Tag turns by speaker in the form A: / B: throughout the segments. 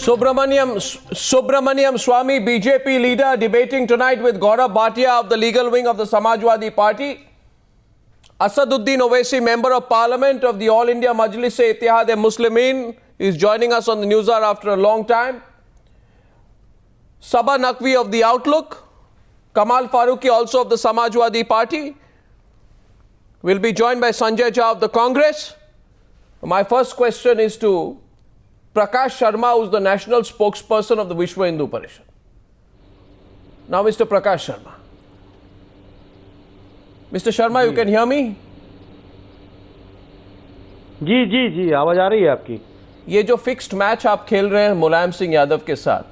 A: Subramaniam Swamy, BJP leader, debating tonight with Gaurav Bhatia of the legal wing of the Samajwadi Party. Asaduddin Owaisi, member of parliament of the All India Majlis-e-Ittihad-e-Muslimin, is joining us on the News Hour after a long time. Sabah Naqvi of the Outlook, Kamal Farooqi also of the Samajwadi Party, will be joined by Sanjay Jha of the Congress. My first question is to Prakash Sharma, who is the national spokesperson of the Vishwa Hindu Parishad. Now, Mr. Prakash Sharma. Mr. Sharma, you can hear me?
B: जी जी जी आवाज आ रही है आपकी।
A: ये जो fixed match आप खेल रहे हैं मुलायम सिंह यादव के साथ,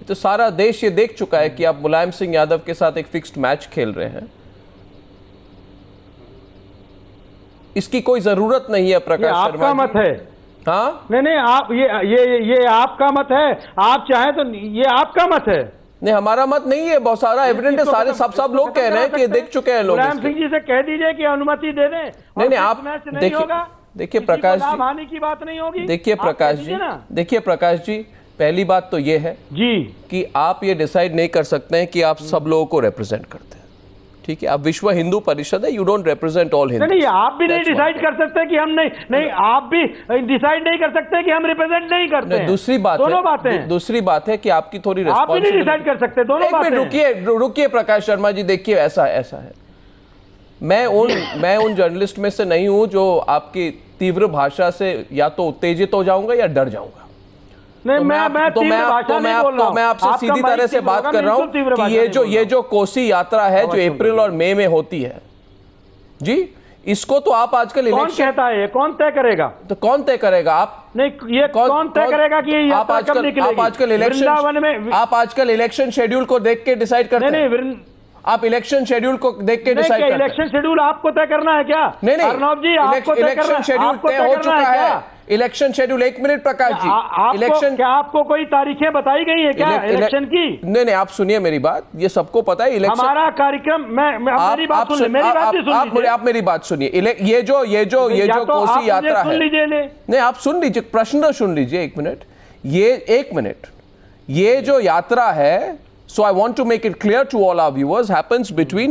A: तो सारा देश ये देख चुका है कि आप मुलायम सिंह यादव के साथ एक फिक्स्ड मैच खेल रहे हैं। इसकी कोई जरूरत नहीं है प्रकाश शर्मा।
B: आपका मत है।
A: हाँ
B: नहीं आप ये आपका मत है। आप चाहें तो ये आपका मत है।
A: नहीं, हमारा मत नहीं है। बहुत सारा एविडेंस है, सारे सब लोग कह रहे हैं कि देख चुके हैं लोग।
B: मुलायम सिंह जी से कह दीजिए कि अनुमति दे दें।
A: नहीं आप देखिए प्रकाश जी,
B: हानि की बात नहीं होगी।
A: देखिए प्रकाश जी, पहली बात तो ये है
B: जी
A: कि आप ये डिसाइड नहीं कर सकते हैं कि आप सब लोगों को रिप्रेजेंट करते हैं। ठीक है, आप विश्व हिंदू परिषद है, you don't represent all Hindu.
B: नहीं, आप भी नहीं डिसाइड कर सकते कि हम नहीं आप भी डिसाइड नहीं कर सकते कि हम रिप्रेजेंट नहीं करते हैं।
A: दूसरी बात
B: दोनों बातें।
A: दूसरी बात है कि आपकी थोड़ी
B: आप भी नहीं डिसाइड कर सकते। दोनों बातें।
A: रुकिए प्रकाश शर्मा जी, देखिए ऐसा है। मैं उन जर्नलिस्ट में से नहीं हूं जो आपकी तीव्र भाषा से या तो उत्तेजित हो जाऊंगा या डर जाऊंगा।
B: नहीं, मैं
A: आपसे सीधी तरह से बात कर रहा हूं कि ये जो कोसी यात्रा है जो अप्रैल और मई में होती है जी, इसको तो आप आजकल
B: इलेक्शन कौन कहता है? कौन तय करेगा?
A: तो कौन तय करेगा? आप
B: नहीं, ये कौन तय करेगा कि ये यात्रा कब निकलेगी?
A: आप आजकल इलेक्शन शेड्यूल को देख के डिसाइड करते हैं। आप इलेक्शन शेड्यूल को देख के डिसाइड करते हैं।
B: इलेक्शन शेड्यूल आपको तय करना है क्या?
A: नहीं
B: अर्नब जी, आपको
A: इलेक्शन शेड्यूल तय हो चुका है। इलेक्शन शेड्यूल, एक मिनट प्रकाश जी,
B: इलेक्शन क्या आपको कोई तारीखें बताई गई है क्या इलेक्शन की?
A: नहीं, आप सुनिए मेरी बात, ये सबको पता है। इलेक्शन
B: हमारा कार्यक्रम मेरी बात सुनिए।
A: आप मेरी बात सुनिए। ये जो कोसी यात्रा है, नहीं आप सुन लीजिए, प्रश्न तो सुन लीजिए एक मिनट। ये जो यात्रा है, so I want to make it clear to all our viewers, happens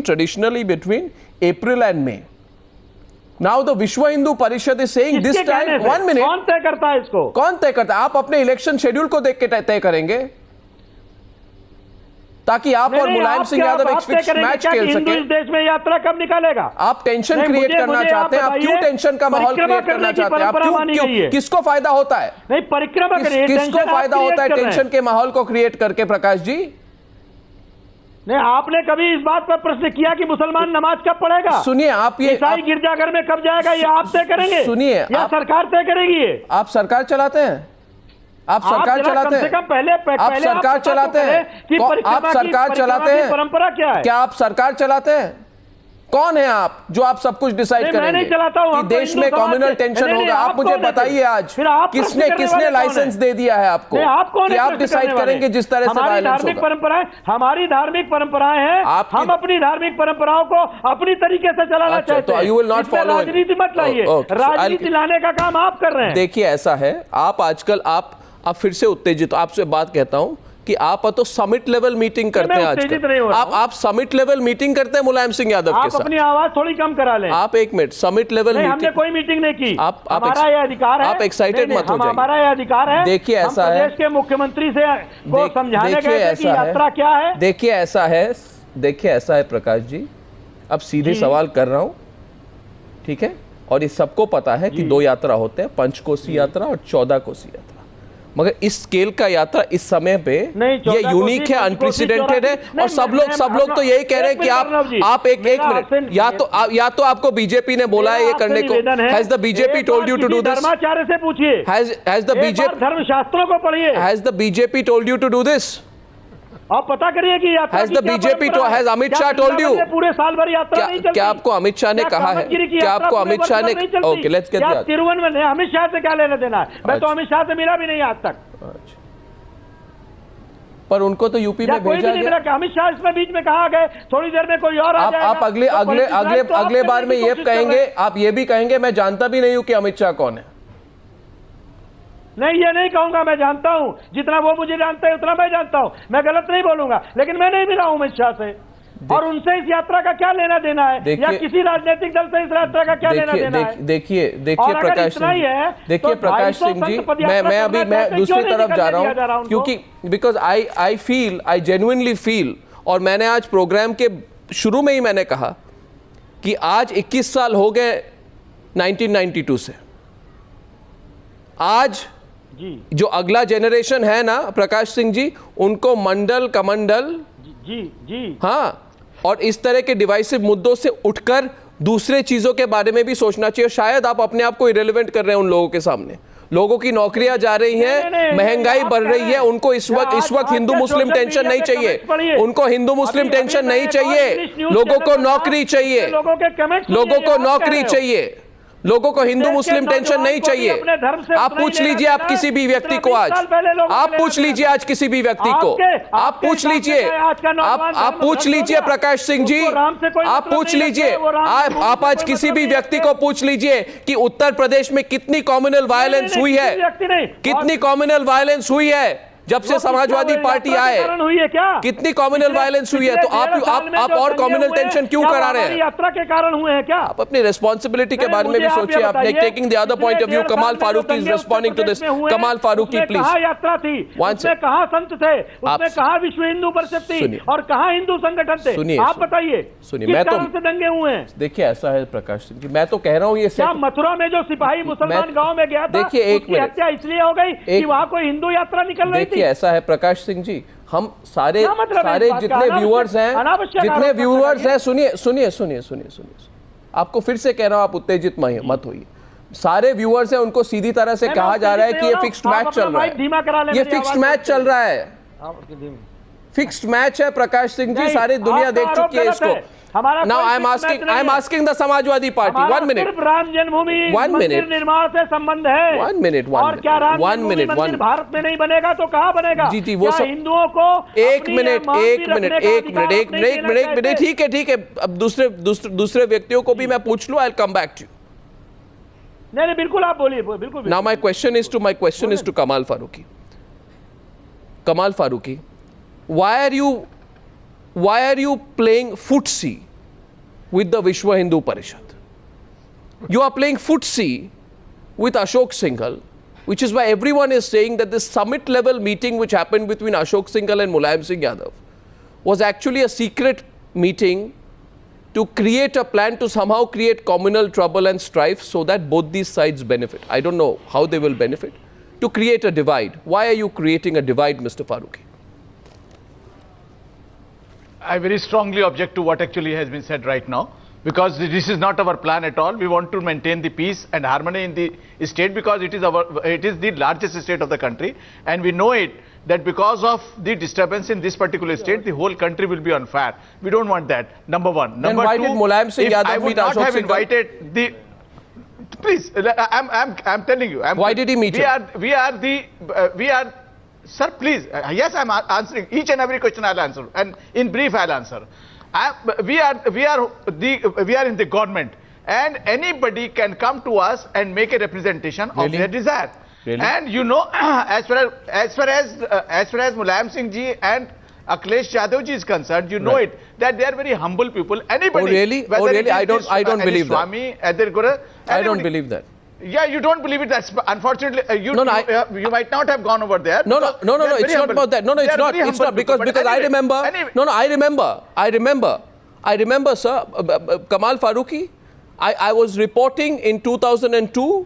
A: traditionally between April and May. Now the Vishwa Hindu Parishad is saying this time, 1 minute.
B: कौन तय करता है इसको?
A: कौन तय करता है? आप अपने इलेक्शन शेड्यूल को देख के तय करेंगे ताकि आप और मुलायम सिंह यादव एक फिक्स मैच खेल सके।
B: इस देश में यात्रा कब निकालेगा?
A: आप टेंशन क्रिएट करना चाहते हैं। आप क्यों टेंशन का माहौल क्रिएट करना चाहते हैं? आप क्यों? किसको फायदा होता है?
B: नहीं, परिक्रमा करिए।
A: किसको फायदा होता है टेंशन के माहौल को क्रिएट करके? प्रकाश जी,
B: नहीं, आपने कभी इस बात पर प्रश्न किया कि मुसलमान नमाज कब पढ़ेगा?
A: सुनिए, आप ये
B: ईसाई गिरजाघर में कब जाएगा, ये आप तय करेंगे?
A: सुनिए,
B: या सरकार तय करेगी? ये
A: आप सरकार चलाते हैं। आप सरकार चलाते हैं। आप सरकार चलाते हैं। आप सरकार चलाते हैं।
B: परंपरा क्या है?
A: क्या आप सरकार चलाते हैं? कौन है आप जो आप सब कुछ डिसाइड करेंगे?
B: मैं नहीं चलाता हूं।
A: कि देश में कम्युनल टेंशन होगा। आप मुझे बताइए आज किसने लाइसेंस दे दिया है आपको कि आप डिसाइड करेंगे जिस तरह से वायलेंस होगा?
B: हमारी धार्मिक परंपराएं हैं। हम अपनी धार्मिक परंपराओं को अपनी तरीके से चलाना चाहते हैं।
A: You will not follow.
B: राजनीति मत लाइए। राजनीति लाने का काम आप कर रहे हैं।
A: देखिए, ऐसा है, आप आजकल आप फिर से उत्तेजित, आपसे बात कहता हूं कि आप तो समिट लेवल मीटिंग करते हैं आजकल। आप समिट लेवल मीटिंग करते हैं मुलायम सिंह यादव के साथ।
B: आप अपनी आवाज थोड़ी कम करा लें।
A: आप एक मिनट, समिट लेवल मीटिंग
B: हमने कोई मीटिंग नहीं की।
A: हमारा
B: यह अधिकार है।
A: आप एक्साइटेड मत हो जाइए।
B: हमारा यह अधिकार है।
A: देखिए, ऐसा है,
B: प्रदेश के मुख्यमंत्री से को समझाने गए कि यात्रा क्या है।
A: देखिए ऐसा है प्रकाश जी, अब सीधे सवाल कर रहा हूं, ठीक है? और ये सबको पता है कि 2 यात्रा होते हैं, पंचकोसी यात्रा और 14 कोसी यात्रा। मगर इस स्केल का यात्रा इस समय पे ये यूनिक है, अनप्रेसिडेंटेड है। और सब लोग तो यही कह रहे हैं कि आप एक मिनट, या तो आपको बीजेपी ने बोला है ये करने को। Has the BJP told you to do this?
B: धर्माचार्य से पूछिए।
A: हैज द बीजेपी
B: धर्मशास्त्रों को पढ़िए।
A: Has the BJP told you to do this?
B: आप पता करिए कि यात्रा
A: हैज द बीजेपी तो has Amit Shah told you?
B: पूरे साल भर यात्रा नहीं चलती।
A: क्या आपको अमित शाह ने कहा है? क्या आपको अमित शाह ने? Okay, let's get that.
B: तिरुवन में अमित शाह से क्या लेना देना है? मैं तो अमित शाह से मिला भी नहीं आज तक।
A: पर उनको तो यूपी में भेजा गया।
B: अमित शाह इसमें बीच में कहा गए, थोड़ी देर में कोई और आ जाएगा।
A: आप अगले बार में ये कहेंगे, आप ये भी कहेंगे मैं जानता भी नहीं हूं कि अमित शाह कौन है।
B: नहीं, ये नहीं कहूंगा, मैं जानता हूं जितना वो मुझे जानते हैं उतना मैं जानता हूं, मैं गलत नहीं बोलूंगा, लेकिन मैं नहीं मिला हूं अमित शाह से। और उनसे इस यात्रा का क्या लेना देना है, या किसी राजनीतिक दल से इस यात्रा का क्या लेना देना है?
A: देखिए प्रकाश सिंह जी, देखिए प्रकाश सिंह जी, मैं दूसरी तरफ जा रहा हूं, क्योंकि बिकॉज आई जेन्युइनली फील, और मैंने आज प्रोग्राम के शुरू में ही मैंने कहा कि आज 21 साल हो गए 1992 से। आज
B: जी
A: जो अगला जनरेशन है ना प्रकाश सिंह जी, उनको मंडल कमंडल
B: जी
A: हाँ, और इस तरह के डिवाइसिव मुद्दों से उठकर दूसरे चीजों के बारे में भी सोचना चाहिए। शायद आप अपने आप को इरेलेवेंट कर रहे हैं उन लोगों के सामने। लोगों की नौकरियां जा रही हैं, महंगाई बढ़ रही है, उनको इस वक्त हिंदू मुस्लिम टेंशन नहीं चाहिए, उनको हिंदू मुस्लिम टेंशन नहीं चाहिए, लोगों को नौकरी चाहिए, लोगों को नौकरी चाहिए, लोगों को हिंदू मुस्लिम टेंशन नहीं चाहिए। आप पूछ लीजिए, आप किसी भी व्यक्ति को आज, आप पूछ लीजिए आज किसी भी व्यक्ति को, आप पूछ लीजिए, आप पूछ लीजिए प्रकाश सिंह जी, आप पूछ लीजिए, आप आज किसी भी व्यक्ति को पूछ लीजिए कि उत्तर प्रदेश में कितनी कॉम्युनल वायलेंस हुई है, कितनी कॉम्युनल वायलेंस हुई है जब से समाजवादी पार्टी आए, कितनी कॉम्युनल वायलेंस हुई है। तो आप और कॉम्युनल टेंशन क्यों करा रहे हैं?
B: यात्रा के कारण हुए हैं क्या?
A: आप अपनी रिस्पॉन्सिबिलिटी के बारे में भी सोचिए। आप taking the other point of view. Kamal Farooqui is responding to this. Kamal Farooqui please.
B: कहां यात्रा थी, उसमें कहां संत थे, उसमें कहां विश्व हिंदू परिषद थी, और कहां हिंदू संगठन थे? आप बताइए।
A: सुनिए, मैं तो
B: दंगे हुए हैं।
A: देखिए ऐसा है प्रकाश सिंह जी, मैं तो कह रहा हूं ये
B: क्या मथुरा में जो सिपाही मुसलमान गांव में गया था,
A: देखिए एक मिनट,
B: हत्या इसलिए हो गई कि वहां कोई हिंदू यात्रा निकल रही थी?
A: देखिए ऐसा है प्रकाश सिंह जी, हम सारे जितने व्यूअर्स हैं, सुनिए, आपको फिर से कह रहा हूं, आप उत्तेजित मत होइए। सारे व्यूअर्स हैं, उनको सीधी तरह से कहा जा रहा है कि ये फिक्स्ड मैच चल रहा है, ये फिक्स्ड मैच चल रहा है, फिक्स्ड मैच है प्रकाश सिंह जी, सारी दुनिया देख चुकी है इसको। Now I am asking the Samajwadi party, 1 minute,
B: Ram जन्मभूमि मंदिर निर्माण से संबंध है।
A: 1 minute,
B: और क्या राम जन्मभूमि मंदिर भारत में नहीं बनेगा तो कहां बनेगा?
A: जी वो सब
B: हिंदुओं को
A: एक मिनट, ठीक है, अब दूसरे व्यक्तियों को भी मैं पूछ लूं, I'll come back to you.
B: नहीं, बिल्कुल आप बोलिए, बिल्कुल।
A: Now my question is to Kamal Farooqi. Kamal Farooqi, why are you playing footsie with the Vishwa Hindu Parishad? You are playing footsie with Ashok Singhal, which is why everyone is saying that this summit level meeting which happened between Ashok Singhal and Mulayam Singh Yadav was actually a secret meeting to create a plan to somehow create communal trouble and strife so that both these sides benefit. I don't know how they will benefit. To create a divide. Why are you creating a divide, Mr. Farooqi?
C: I very strongly object to what actually has been said right now, because this is not our plan at all. We want to maintain the peace and harmony in the state, because it is the largest state of the country, and we know it that because of the disturbance in this particular state, the whole country will be on fire. We don't want that. Number one. Number
A: why
C: two,
A: did Mulayam Singh Yadav
C: I would
A: meet
C: not
A: Ashok
C: have
A: Singhal?
C: invited the. Please, I'm telling you.
A: Why did he meet him?
C: We are. Sir, please. Yes, I'm answering each and every question. I'll answer, and in brief, I'll answer. We are in the government, and anybody can come to us and make a representation of their desire.
A: Really?
C: And you know, as far as Mulayam Singh ji and Akhilesh Yadav ji is concerned, you know it that they are very humble people. Anybody.
A: Oh really? I don't believe that.
C: Swami, Guru,
A: I don't believe that.
C: Yeah, you don't believe it. That's unfortunately you might not have gone over there.
A: No. It's not about that. No, it's not. It's not because anyway, I remember. Anyway. No, I remember, sir. Kamal Farooqi. I was reporting in 2002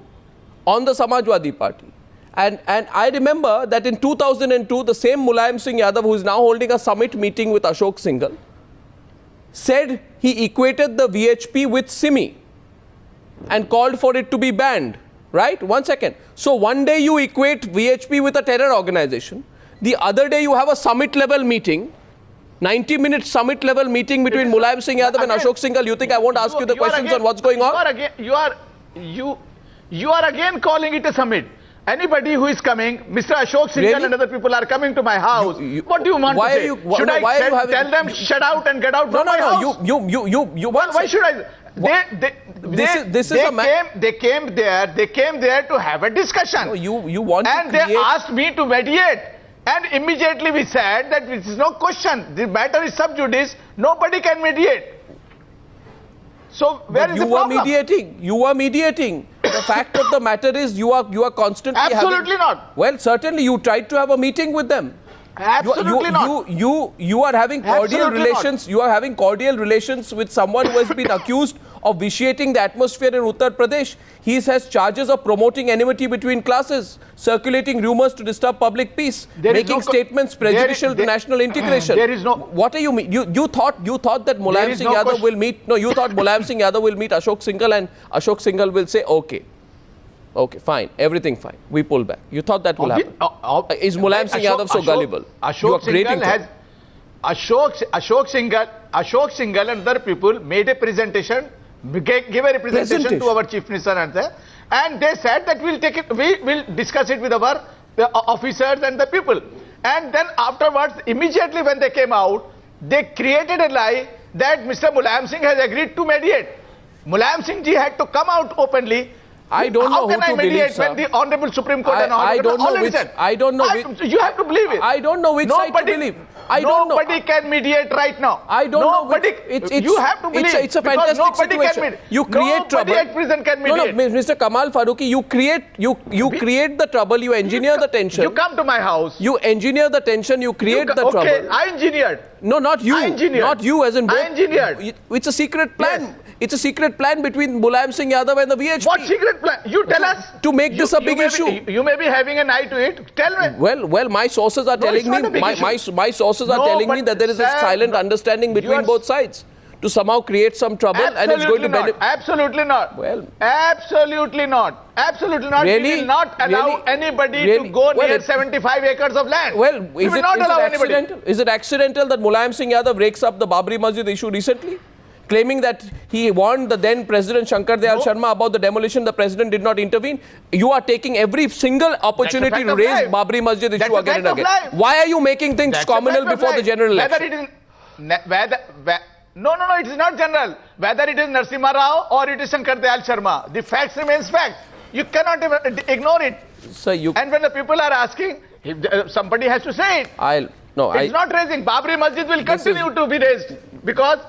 A: on the Samajwadi Party, and I remember that in 2002 the same Mulayam Singh Yadav, who is now holding a summit meeting with Ashok Singhal, said he equated the VHP with Simi and called for it to be banned, right? 1 second. So one day you equate VHP with a terror organization. The other day you have a summit level meeting, 90-minute summit level meeting between Mulayam Singh Yadav and Ashok Singhal. You think I won't ask you the questions on what's going on?
C: You are again calling it a summit. Anybody who is coming, Mr. Ashok Singhal
A: Really?
C: and other people are coming to my house. What do you want
A: why
C: to
A: are
C: say?
A: you-
C: Should
A: no,
C: I
A: why are you having-
C: tell them shut out and get out from my house?
A: You
C: Why should I? They came there to have a discussion.
A: No, you want
C: and
A: to create...
C: they asked me to mediate. And immediately we said that this is no question. The matter is sub judice. Nobody can mediate. So where is the problem?
A: You were mediating. The fact of the matter is you are constantly
C: Absolutely not.
A: Well, certainly you tried to have a meeting with them.
C: Absolutely not.
A: You are having cordial
C: Absolutely
A: relations.
C: not.
A: You are having cordial relations with someone who has been accused of vitiating the atmosphere in Uttar Pradesh. He has charges of promoting enmity between classes, circulating rumors to disturb public peace, making statements prejudicial to national integration.
C: There is no.
A: What are you mean? You thought that Mulayam Singh Yadav will meet? No, you thought Mulayam Singh Yadav will meet Ashok Singhal and Ashok Singhal will say okay, fine, everything fine. We pull back. You thought that will happen? Is Mulayam Singh Yadav so gullible?
C: Ashok Singhal and other people made a presentation, gave a representation to our Chief Minister and they said that we'll take it, we will discuss it with our officers and the people. And then afterwards, immediately when they came out, they created a lie that Mr. Mulayam Singh has agreed to mediate. Mulayam Singh ji had to come out openly.
A: I don't know who to believe, sir.
C: When the Honorable Supreme Court
A: I don't know which. I don't know which.
C: You have to believe it.
A: I don't know which side to believe. I don't know.
C: Nobody can mediate right now.
A: I don't know.
C: You have to believe.
A: It's a fantastic situation. You create trouble.
C: Nobody at prison can mediate.
A: No, Mr. Kamal Farooqui, you create the trouble. You engineer the tension.
C: You come to my house.
A: You engineer the tension. You create the trouble.
C: Okay, I engineered.
A: No, not you.
C: I engineered.
A: Not you, as in both.
C: I engineered.
A: It's a secret plan.
C: Yes.
A: It's a secret plan between Mulayam Singh Yadav and the VHP.
C: What secret plan? You tell us.
A: To make this a big issue.
C: You may be having an eye to it. Tell me.
A: Well, my sources are telling me. My sources are telling me that there is a silent understanding between both sides to somehow create some trouble, and it's going to benefit.
C: Absolutely not.
A: Well,
C: absolutely not. Absolutely not.
A: Really?
C: We will not allow anybody to go near 75 acres of land.
A: Well,
C: we will not allow anybody.
A: Is it accidental that Mulayam Singh Yadav breaks up the Babri Masjid issue recently, claiming that he warned the then President Shankar Dayal Sharma about the demolition? The President did not intervene. You are taking every single opportunity to raise Babri Masjid issue again and again. Why are you making things communal before the general election?
C: No, it is not general. Whether it is Narasimha Rao or it is Shankar Dayal Sharma, the facts remains fact. You cannot ignore it.
A: Sir,
C: and when the people are asking, somebody has to say it. It's not raising. Babri Masjid will continue to be raised because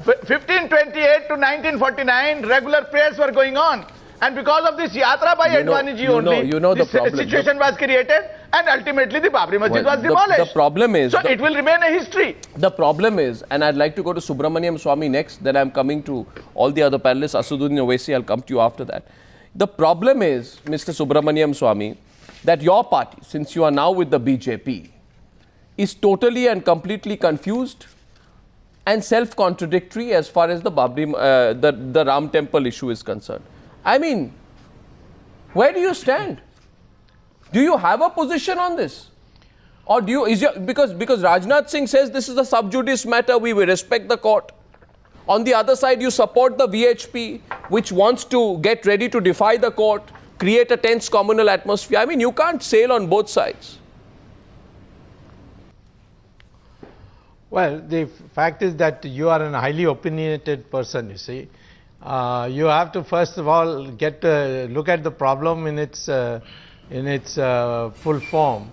C: 1528 to 1949 regular prayers were going on. And because of this yatra by Advani ji only,
A: the problem.
C: Situation was created and ultimately the Babri Masjid was demolished.
A: The problem is...
C: So it will remain a history.
A: The problem is, and I'd like to go to Subramaniam Swamy next, then I'm coming to all the other panelists. Asaduddin Owaisi, I'll come to you after that. The problem is, Mr. Subramaniam Swamy, that your party, since you are now with the BJP, is totally and completely confused and self-contradictory as far as the the Ram Temple issue is concerned. I mean, where do you stand? Do you have a position on this? Or do you, because Rajnath Singh says this is a sub judice matter, we will respect the court. On the other side, you support the VHP, which wants to get ready to defy the court, create a tense communal atmosphere. I mean, you can't sail on both sides.
D: Well, the fact is that you are a highly opinionated person, you see. You have to first of all look at the problem in its full form.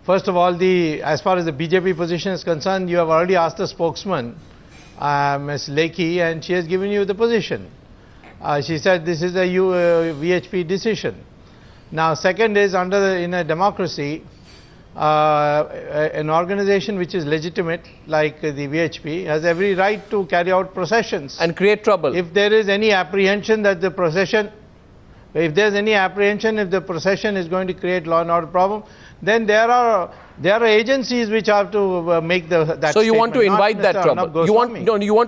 D: First of all, as far as the BJP position is concerned, you have already asked the spokesman, Ms. Lekhi, and she has given you the position. She said this is a VHP decision. Now, second is in a democracy, an organization which is legitimate like the VHP has every right to carry out processions
A: and create trouble.
D: If there is any apprehension that the procession is going to create law and order problem, then there are agencies which have to make that.
A: So you want to invite that trouble? You want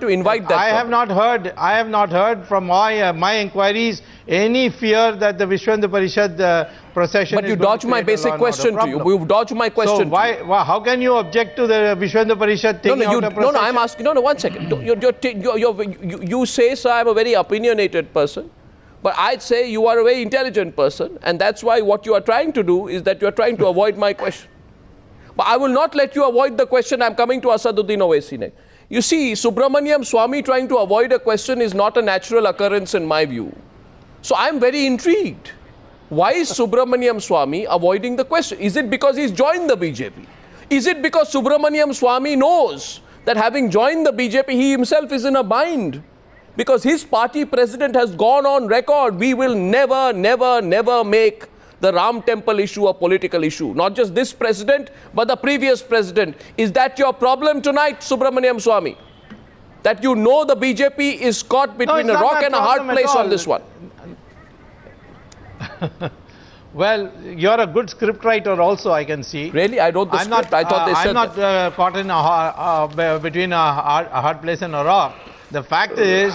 A: to invite that?
D: I have not heard from my inquiries any fear that the Vishwa Hindu Parishad procession.
A: But you dodge my basic question to you. You dodge my question.
D: So how can you object to the Vishwa Hindu Parishad taking out a procession?
A: No, I'm asking. No, 1 second. You say, sir, I'm a very opinionated person. But I'd say you are a very intelligent person, and that's why what you are trying to do is that you are trying to avoid my question. But I will not let you avoid the question. I'm coming to Asaduddin Owaisi next. You see, Subramaniam Swamy trying to avoid a question is not a natural occurrence in my view. So I'm very intrigued. Why is Subramaniam Swamy avoiding the question? Is it because he's joined the BJP? Is it because Subramaniam Swamy knows that having joined the BJP, he himself is in a bind? Because his party president has gone on record, we will never, never, never make the Ram Temple issue a political issue. Not just this president, but the previous president. Is that your problem tonight, Subramaniam Swamy? That you know the BJP is caught between a rock and a hard place on this one?
D: Well, you're a good scriptwriter also, I can see.
A: Really? I wrote the script. I thought they said
D: I'm not caught in between a hard place and a rock. The fact is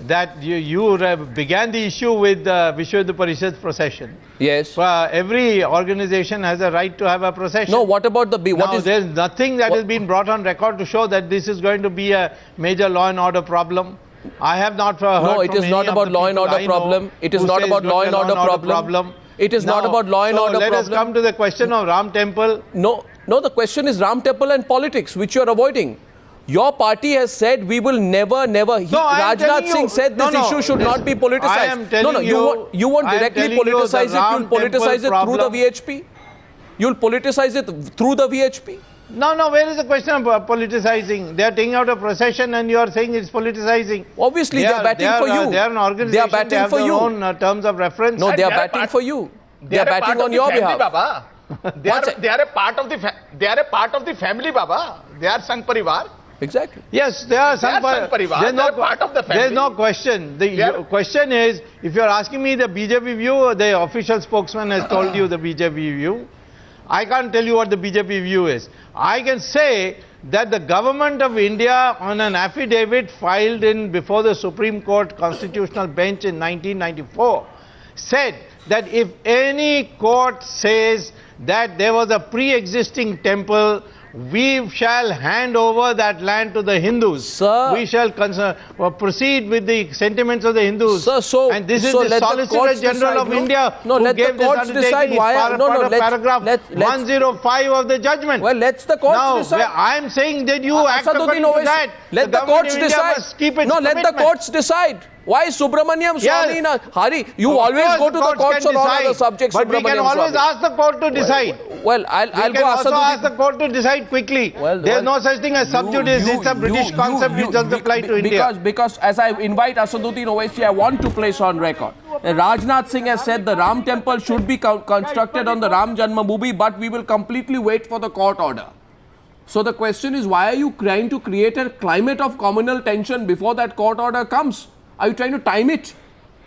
D: that you began the issue with Vishwa Hindu Parishad's procession.
A: Yes.
D: Every organization has a right to have a procession.
A: No, what about the...
D: There's nothing that has been brought on record to show that this is going to be a major law and order problem. I have not heard
A: No, it is not about law and order problem. It is not about law and order problem. It is not about law and order problem.
D: Let us come to the question of Ram Temple.
A: No, the question is Ram Temple and politics, which you are avoiding. Your party has said we will never, Rajnath Singh said this issue should not be politicized.
D: I am telling
A: you won't directly politicize it, you'll politicize it through the VHP? You'll politicize it through the VHP?
D: No, where is the question of politicizing? They are taking out a procession and you are saying it's politicizing.
A: Obviously, they are batting for you.
D: They are an organization,
A: they are batting for
D: their
A: you.
D: own terms of reference.
A: No, they are batting for you. They are batting on your behalf.
C: Baba. They are a part of the family, Baba. They are Sangh Parivar.
A: Exactly.
D: Yes, they are Sangh Parivar.
C: They are part of the family.
D: There is no question. The question is, if you are asking me the BJP view, the official spokesman has told you the BJP view. I can't tell you what the BJP view is. I can say that the government of India, on an affidavit filed before the Supreme Court Constitutional Bench in 1994, said that if any court says that there was a pre-existing temple, we shall hand over that land to the Hindus.
A: Sir,
D: we shall proceed with the sentiments of the Hindus.
A: Sir,
D: and this is the Solicitor General of India who gave this undertaking. Paragraph 105 of the judgment.
A: Well, let the courts decide.
D: I am saying that you act according to that.
A: Let the courts decide. No, let the courts decide. Why Subramaniam Swamy?
D: Yes.
A: Hari, you always go to the courts on all other subjects.
D: But we can always ask the court to decide.
A: Well, I'll go
D: also ask the court to decide quickly. There is no such thing as sub judice. It's a British concept which doesn't apply to India.
A: Because as I invite Asaduddin Owaisi, I want to place on record. Rajnath Singh has said the Ram Temple should be constructed on the Ram Janmabhoomi, but we will completely wait for the court order. So the question is, why are you trying to create a climate of communal tension before that court order comes? Are you trying to time it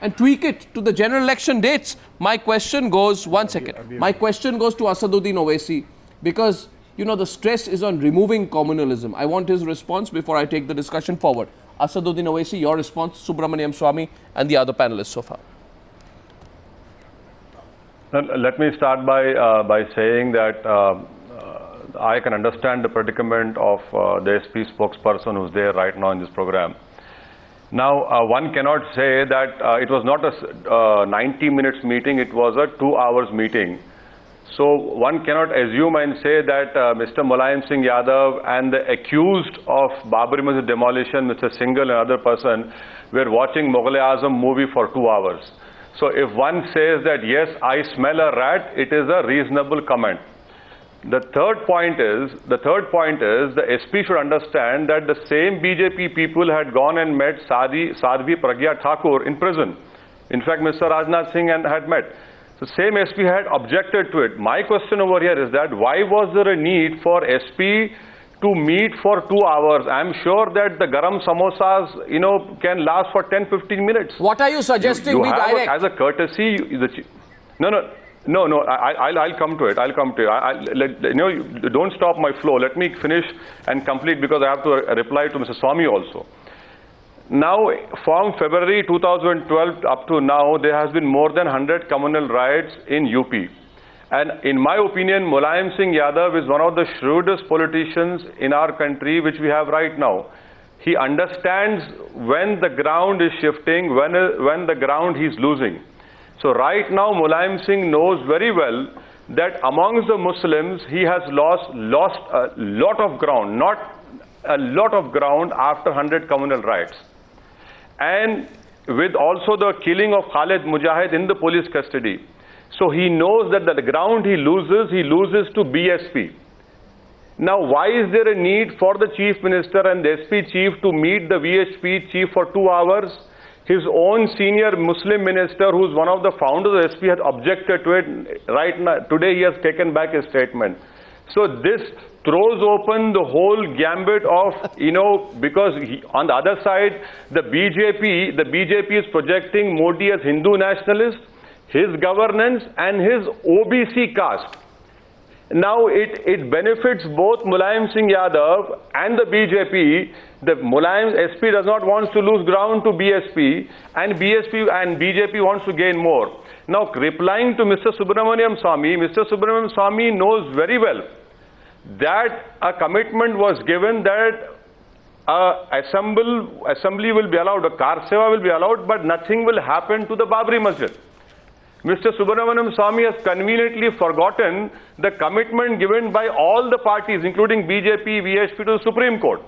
A: and tweak it to the general election dates? My question goes, one second. My question goes to Asaduddin Owaisi because, you know, the stress is on removing communalism. I want his response before I take the discussion forward. Asaduddin Owaisi, your response, Subramaniam Swamy and the other panelists so far.
E: Let me start by saying that I can understand the predicament of the SP spokesperson who's there right now in this program. Now, one cannot say that it was not a 90 minutes meeting, it was a 2 hours meeting. So one cannot assume and say that Mr. Mulayam Singh Yadav and the accused of Babri Masjid demolition, Mr. Singhal and other person, were watching Mughal-e-Azam movie for 2 hours. So if one says that, yes, I smell a rat, it is a reasonable comment. The third point is the SP should understand that the same BJP people had gone and met Sadhvi Pragya Thakur in prison. In fact, Mr. Rajnath Singh had met. The same SP had objected to it. My question over here is that why was there a need for SP to meet for 2 hours? I'm sure that the garam samosas, you know, can last for 10-15 minutes.
A: What are you suggesting?
E: You
A: be
E: have
A: direct.
E: As a courtesy, No, I'll come to it. Don't stop my flow. Let me finish and complete because I have to reply to Mr. Swamy also. Now, from February 2012 up to now, there has been more than 100 communal riots in UP. And in my opinion, Mulayam Singh Yadav is one of the shrewdest politicians in our country which we have right now. He understands when the ground is shifting, when the ground he's losing. So right now, Mulayam Singh knows very well that amongst the Muslims, he has lost a lot of ground, not a lot of ground after 100 communal riots. And with also the killing of Khalid Mujahid in the police custody. So he knows that the ground he loses to BSP. Now, why is there a need for the Chief Minister and the SP Chief to meet the VHP Chief for 2 hours? His own senior Muslim minister, who's one of the founders of SP, had objected to it. Right now, today he has taken back his statement. So this throws open the whole gambit of, because on the other side, the BJP is projecting Modi as Hindu nationalist, his governance and his OBC caste. Now it benefits both Mulayam Singh Yadav and the BJP. The Mulayam SP does not want to lose ground to BSP, and BJP wants to gain more. Now, replying to Mr. Subramaniam Swamy knows very well that a commitment was given that assembly will be allowed, a Kar Seva will be allowed, but nothing will happen to the Babri Masjid. Mr. Subramaniam Swamy has conveniently forgotten the commitment given by all the parties, including BJP, VHP, to the Supreme Court.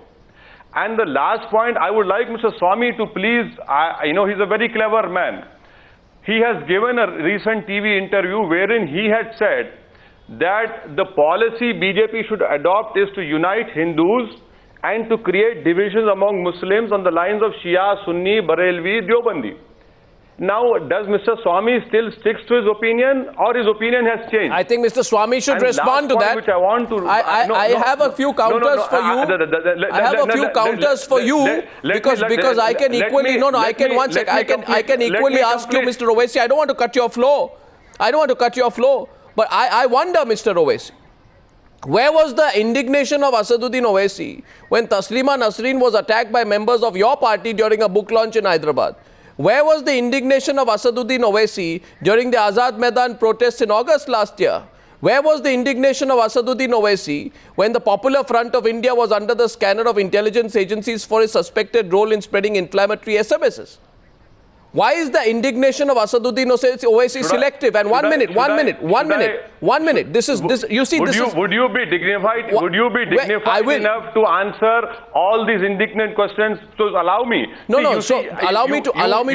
E: And the last point, I would like Mr. Swamy to please, he's a very clever man. He has given a recent TV interview wherein he had said that the policy BJP should adopt is to unite Hindus and to create divisions among Muslims on the lines of Shia, Sunni, Barelvi, Deobandi. Now, does Mr. Swamy still sticks to his opinion, or his opinion has changed?
A: I think Mr. Swamy should
E: And
A: respond to
E: last
A: that.
E: point which I want to,
A: I have a few counters for you. I have a few counters for you because I can equally I can equally ask you, Mr. Owaisi. I don't want to cut your flow. But I wonder, Mr. Owaisi, where was the indignation of Asaduddin Owaisi when Taslima Nasreen was attacked by members of your party during a book launch in Hyderabad? Where was the indignation of Asaduddin Owaisi during the Azad Maidan protests in August last year? Where was the indignation of Asaduddin Owaisi when the Popular Front of India was under the scanner of intelligence agencies for his suspected role in spreading inflammatory SMSs? Why is the indignation of Asaduddin Owaisi selective? And one minute.
E: Would you be dignified? Would you be dignified enough to answer all these indignant questions? So allow me.
A: Allow me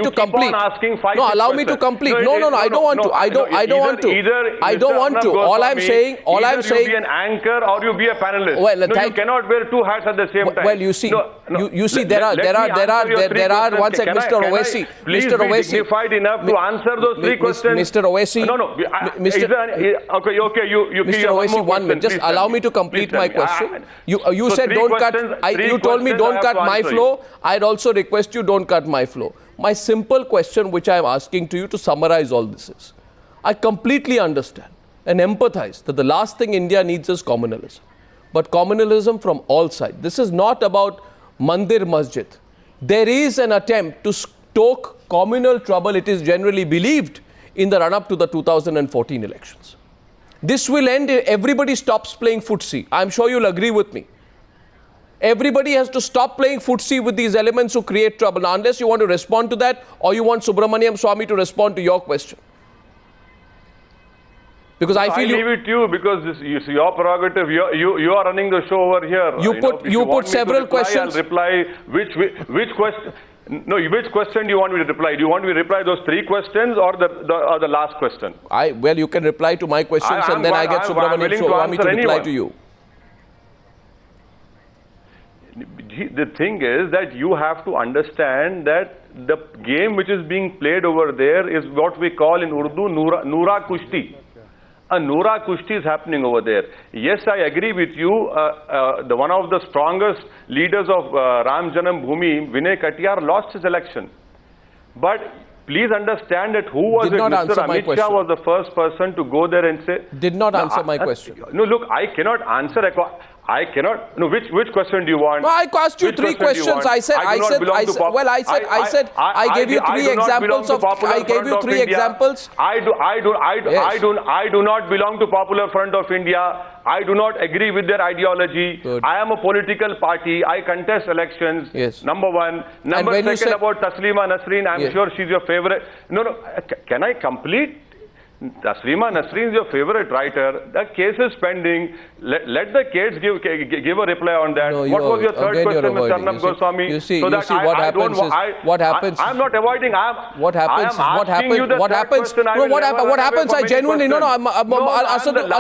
A: to complete.
E: Allow me to complete.
A: I don't want to. All I'm saying.
E: You be an anchor or you be a panelist.
A: Well,
E: you cannot wear two hats at the same time.
A: Well, you see, there are. One second, Mr. Owaisi.
E: Please be dignified enough to answer those three questions.
A: Mr. Owaisi.
E: Mr.
A: Owaisi, 1 minute. Just allow me to complete my question. You said don't cut. You told me don't cut my flow. I'd also request you don't cut my flow. My simple question, which I am asking to you to summarize all this is, I completely understand and empathize that the last thing India needs is communalism. But communalism from all sides. This is not about Mandir Masjid. There is an attempt to stoke communal trouble, it is generally believed, in the run-up to the 2014 elections. This will end if everybody stops playing footsie. I'm sure you'll agree with me. Everybody has to stop playing footsie with these elements who create trouble. Now, unless you want to respond to that, or you want Subramaniam Swamy to respond to your question. Because I feel
E: leave it to you because this is your prerogative. You are running the show over here.
A: You put several questions.
E: I'll reply. Which question? No, which question do you want me to reply? Do you want me to reply those three questions or the last question?
A: Well, you can reply to my questions and then I get Subramaniam Swamy to reply to you.
E: The thing is that you have to understand that the game which is being played over there is what we call in Urdu Noora Kushti. A Noora Kushti is happening over there. Yes, I agree with you. One of the strongest leaders of Ram Janam Bhoomi, Vinay Katiyar, lost his election. But please understand that who was it? Mr. Amit Shah was the first person to go there and say...
A: Did not answer my question.
E: No, look, I cannot answer. No, which question do you want?
A: No, I asked you three questions. I gave you three examples of. I gave you three examples.
E: I do not belong to Popular Front of India. I do not agree with their ideology.
A: Good.
E: I am a political party. I contest elections.
A: Yes.
E: Number one. Number second, about Taslima Nasreen. I'm sure she's your favorite. No. Can I complete? Taslima Nasreen is your favorite writer. The case is pending. Let the case give a reply on that.
A: No,
E: what was your third
A: again,
E: question,
A: you're
E: Mr.
A: avoiding.
E: Arnab Goswami?
A: You see,
E: so that
A: what happens is, what happens.
E: I'm not avoiding.
A: What happens? What happens? What happens? No, what happens? I genuinely no. Asaduddin.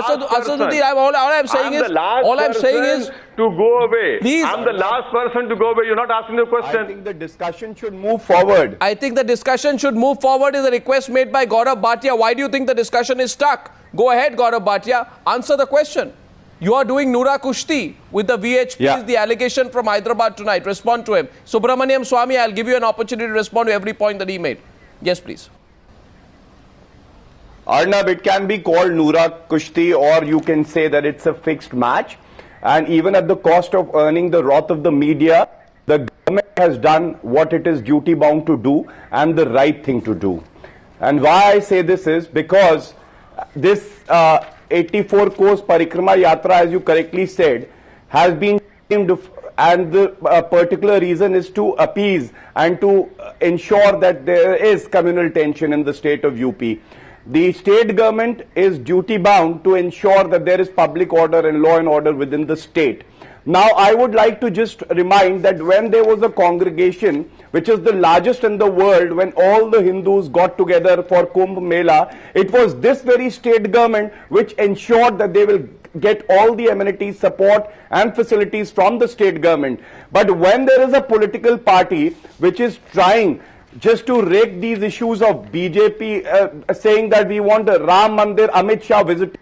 A: All I'm saying is,
E: to go away.
A: Please.
E: I'm the last person to go away. You're not asking the question.
F: I think the discussion should move forward.
A: I think the discussion should move forward is a request made by Gaurav Bhatia. Why do you think the discussion is stuck? Go ahead, Gaurav Bhatia. Answer the question. You are doing Noora Kushti with the VHP, the allegation from Hyderabad tonight. Respond to him. Subramaniam Swamy, I'll give you an opportunity to respond to every point that he made. Yes, please.
F: Arnab, it can be called Noora Kushti, or you can say that it's a fixed match. And even at the cost of earning the wrath of the media, the government has done what it is duty bound to do and the right thing to do. And why I say this is because this 84 course Parikrama Yatra, as you correctly said, has been and the particular reason is to appease and to ensure that there is communal tension in the state of UP. The state government is duty bound to ensure that there is public order and law and order within the state. Now, I would like to just remind that when there was a congregation, which is the largest in the world, when all the Hindus got together for Kumbh Mela, it was this very state government which ensured that they will get all the amenities, support and facilities from the state government. But when there is a political party which is trying just to rake these issues of BJP, saying that we want a Ram Mandir, Amit Shah visit,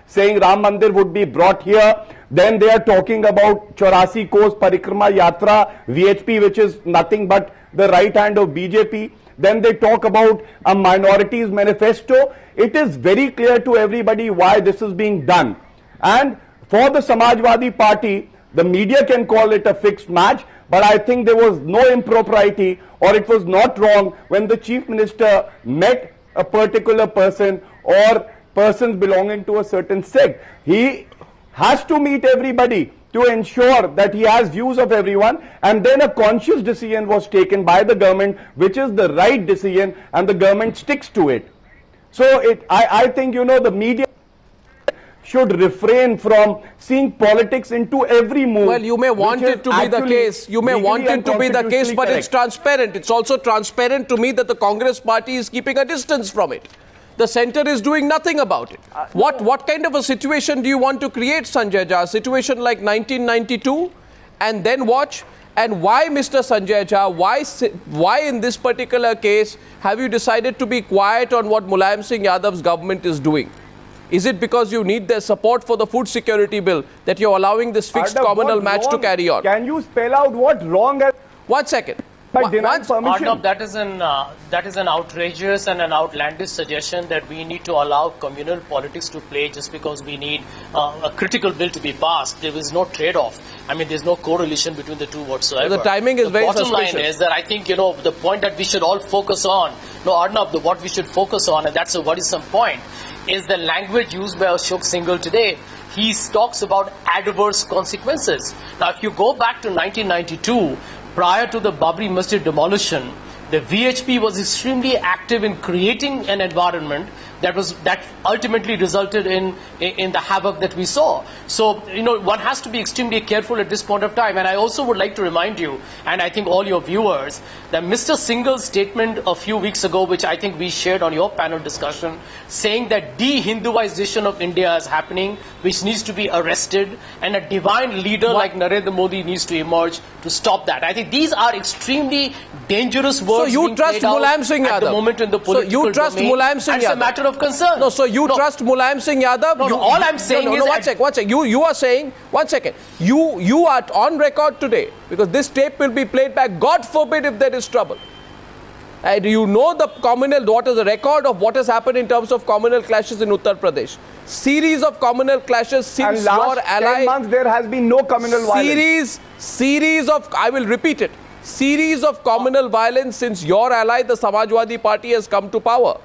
F: saying Ram Mandir would be brought here. Then they are talking about 84 course Parikrama Yatra, VHP, which is nothing but the right hand of BJP. Then they talk about a minorities manifesto. It is very clear to everybody why this is being done. And for the Samajwadi Party, the media can call it a fixed match, but I think there was no impropriety or it was not wrong when the Chief Minister met a particular person or persons belonging to a certain sect. He has to meet everybody to ensure that he has views of everyone, and then a conscious decision was taken by the government, which is the right decision, and the government sticks to it. So I think, the media should refrain from seeing politics into every move.
A: Well, you may want it to be the case. You may want it to be the case, but it's transparent. It's also transparent to me that the Congress party is keeping a distance from it. The centre is doing nothing about it. What kind of a situation do you want to create, Sanjay Jha? A situation like 1992? And then watch? And why, Mr. Sanjay Jha, why in this particular case have you decided to be quiet on what Mulayam Singh Yadav's government is doing? Is it because you need their support for the food security bill that you're allowing this fixed communal match to carry on?
F: Can you spell out what wrong has...
A: 1 second.
F: By denying permission?
G: Arnab, that is an outrageous and an outlandish suggestion that we need to allow communal politics to play just because we need a critical bill to be passed. There is no trade-off. I mean, there's no correlation between the two whatsoever.
A: The timing is very suspicious.
G: The bottom line is that I think, the point that we should all focus on, Arnab, what we should focus on, and that's a worrisome point, is the language used by Ashok Singhal today. He talks about adverse consequences. Now, if you go back to 1992, prior to the Babri Masjid demolition, the VHP was extremely active in creating an environment that ultimately resulted in the havoc that we saw. So, one has to be extremely careful at this point of time. And I also would like to remind you, and I think all your viewers, that Mr. Singhal's statement a few weeks ago, which I think we shared on your panel discussion, saying that de-Hinduization of India is happening, which needs to be arrested, and a divine leader like Narendra Modi needs to emerge to stop that. I think these are extremely dangerous words.
A: So you trust Mulayam Singh Yadav?
G: At the moment in the political
A: So you trust
G: domain,
A: Mulayam Singh Yadav?
G: It's a matter of concern.
A: No, so you trust Mulayam Singh Yadav?
G: No, all I'm saying is...
A: one second. You are saying, 1 second. You are on record today, because this tape will be played back, God forbid if there is trouble. And you know what is the record of what has happened in terms of communal clashes in Uttar Pradesh. Series of communal clashes since
F: and last
A: your ally...
F: 10 months there has been no communal violence.
A: Series of, I will repeat it, series of communal violence since your ally, the Samajwadi Party, has come to power.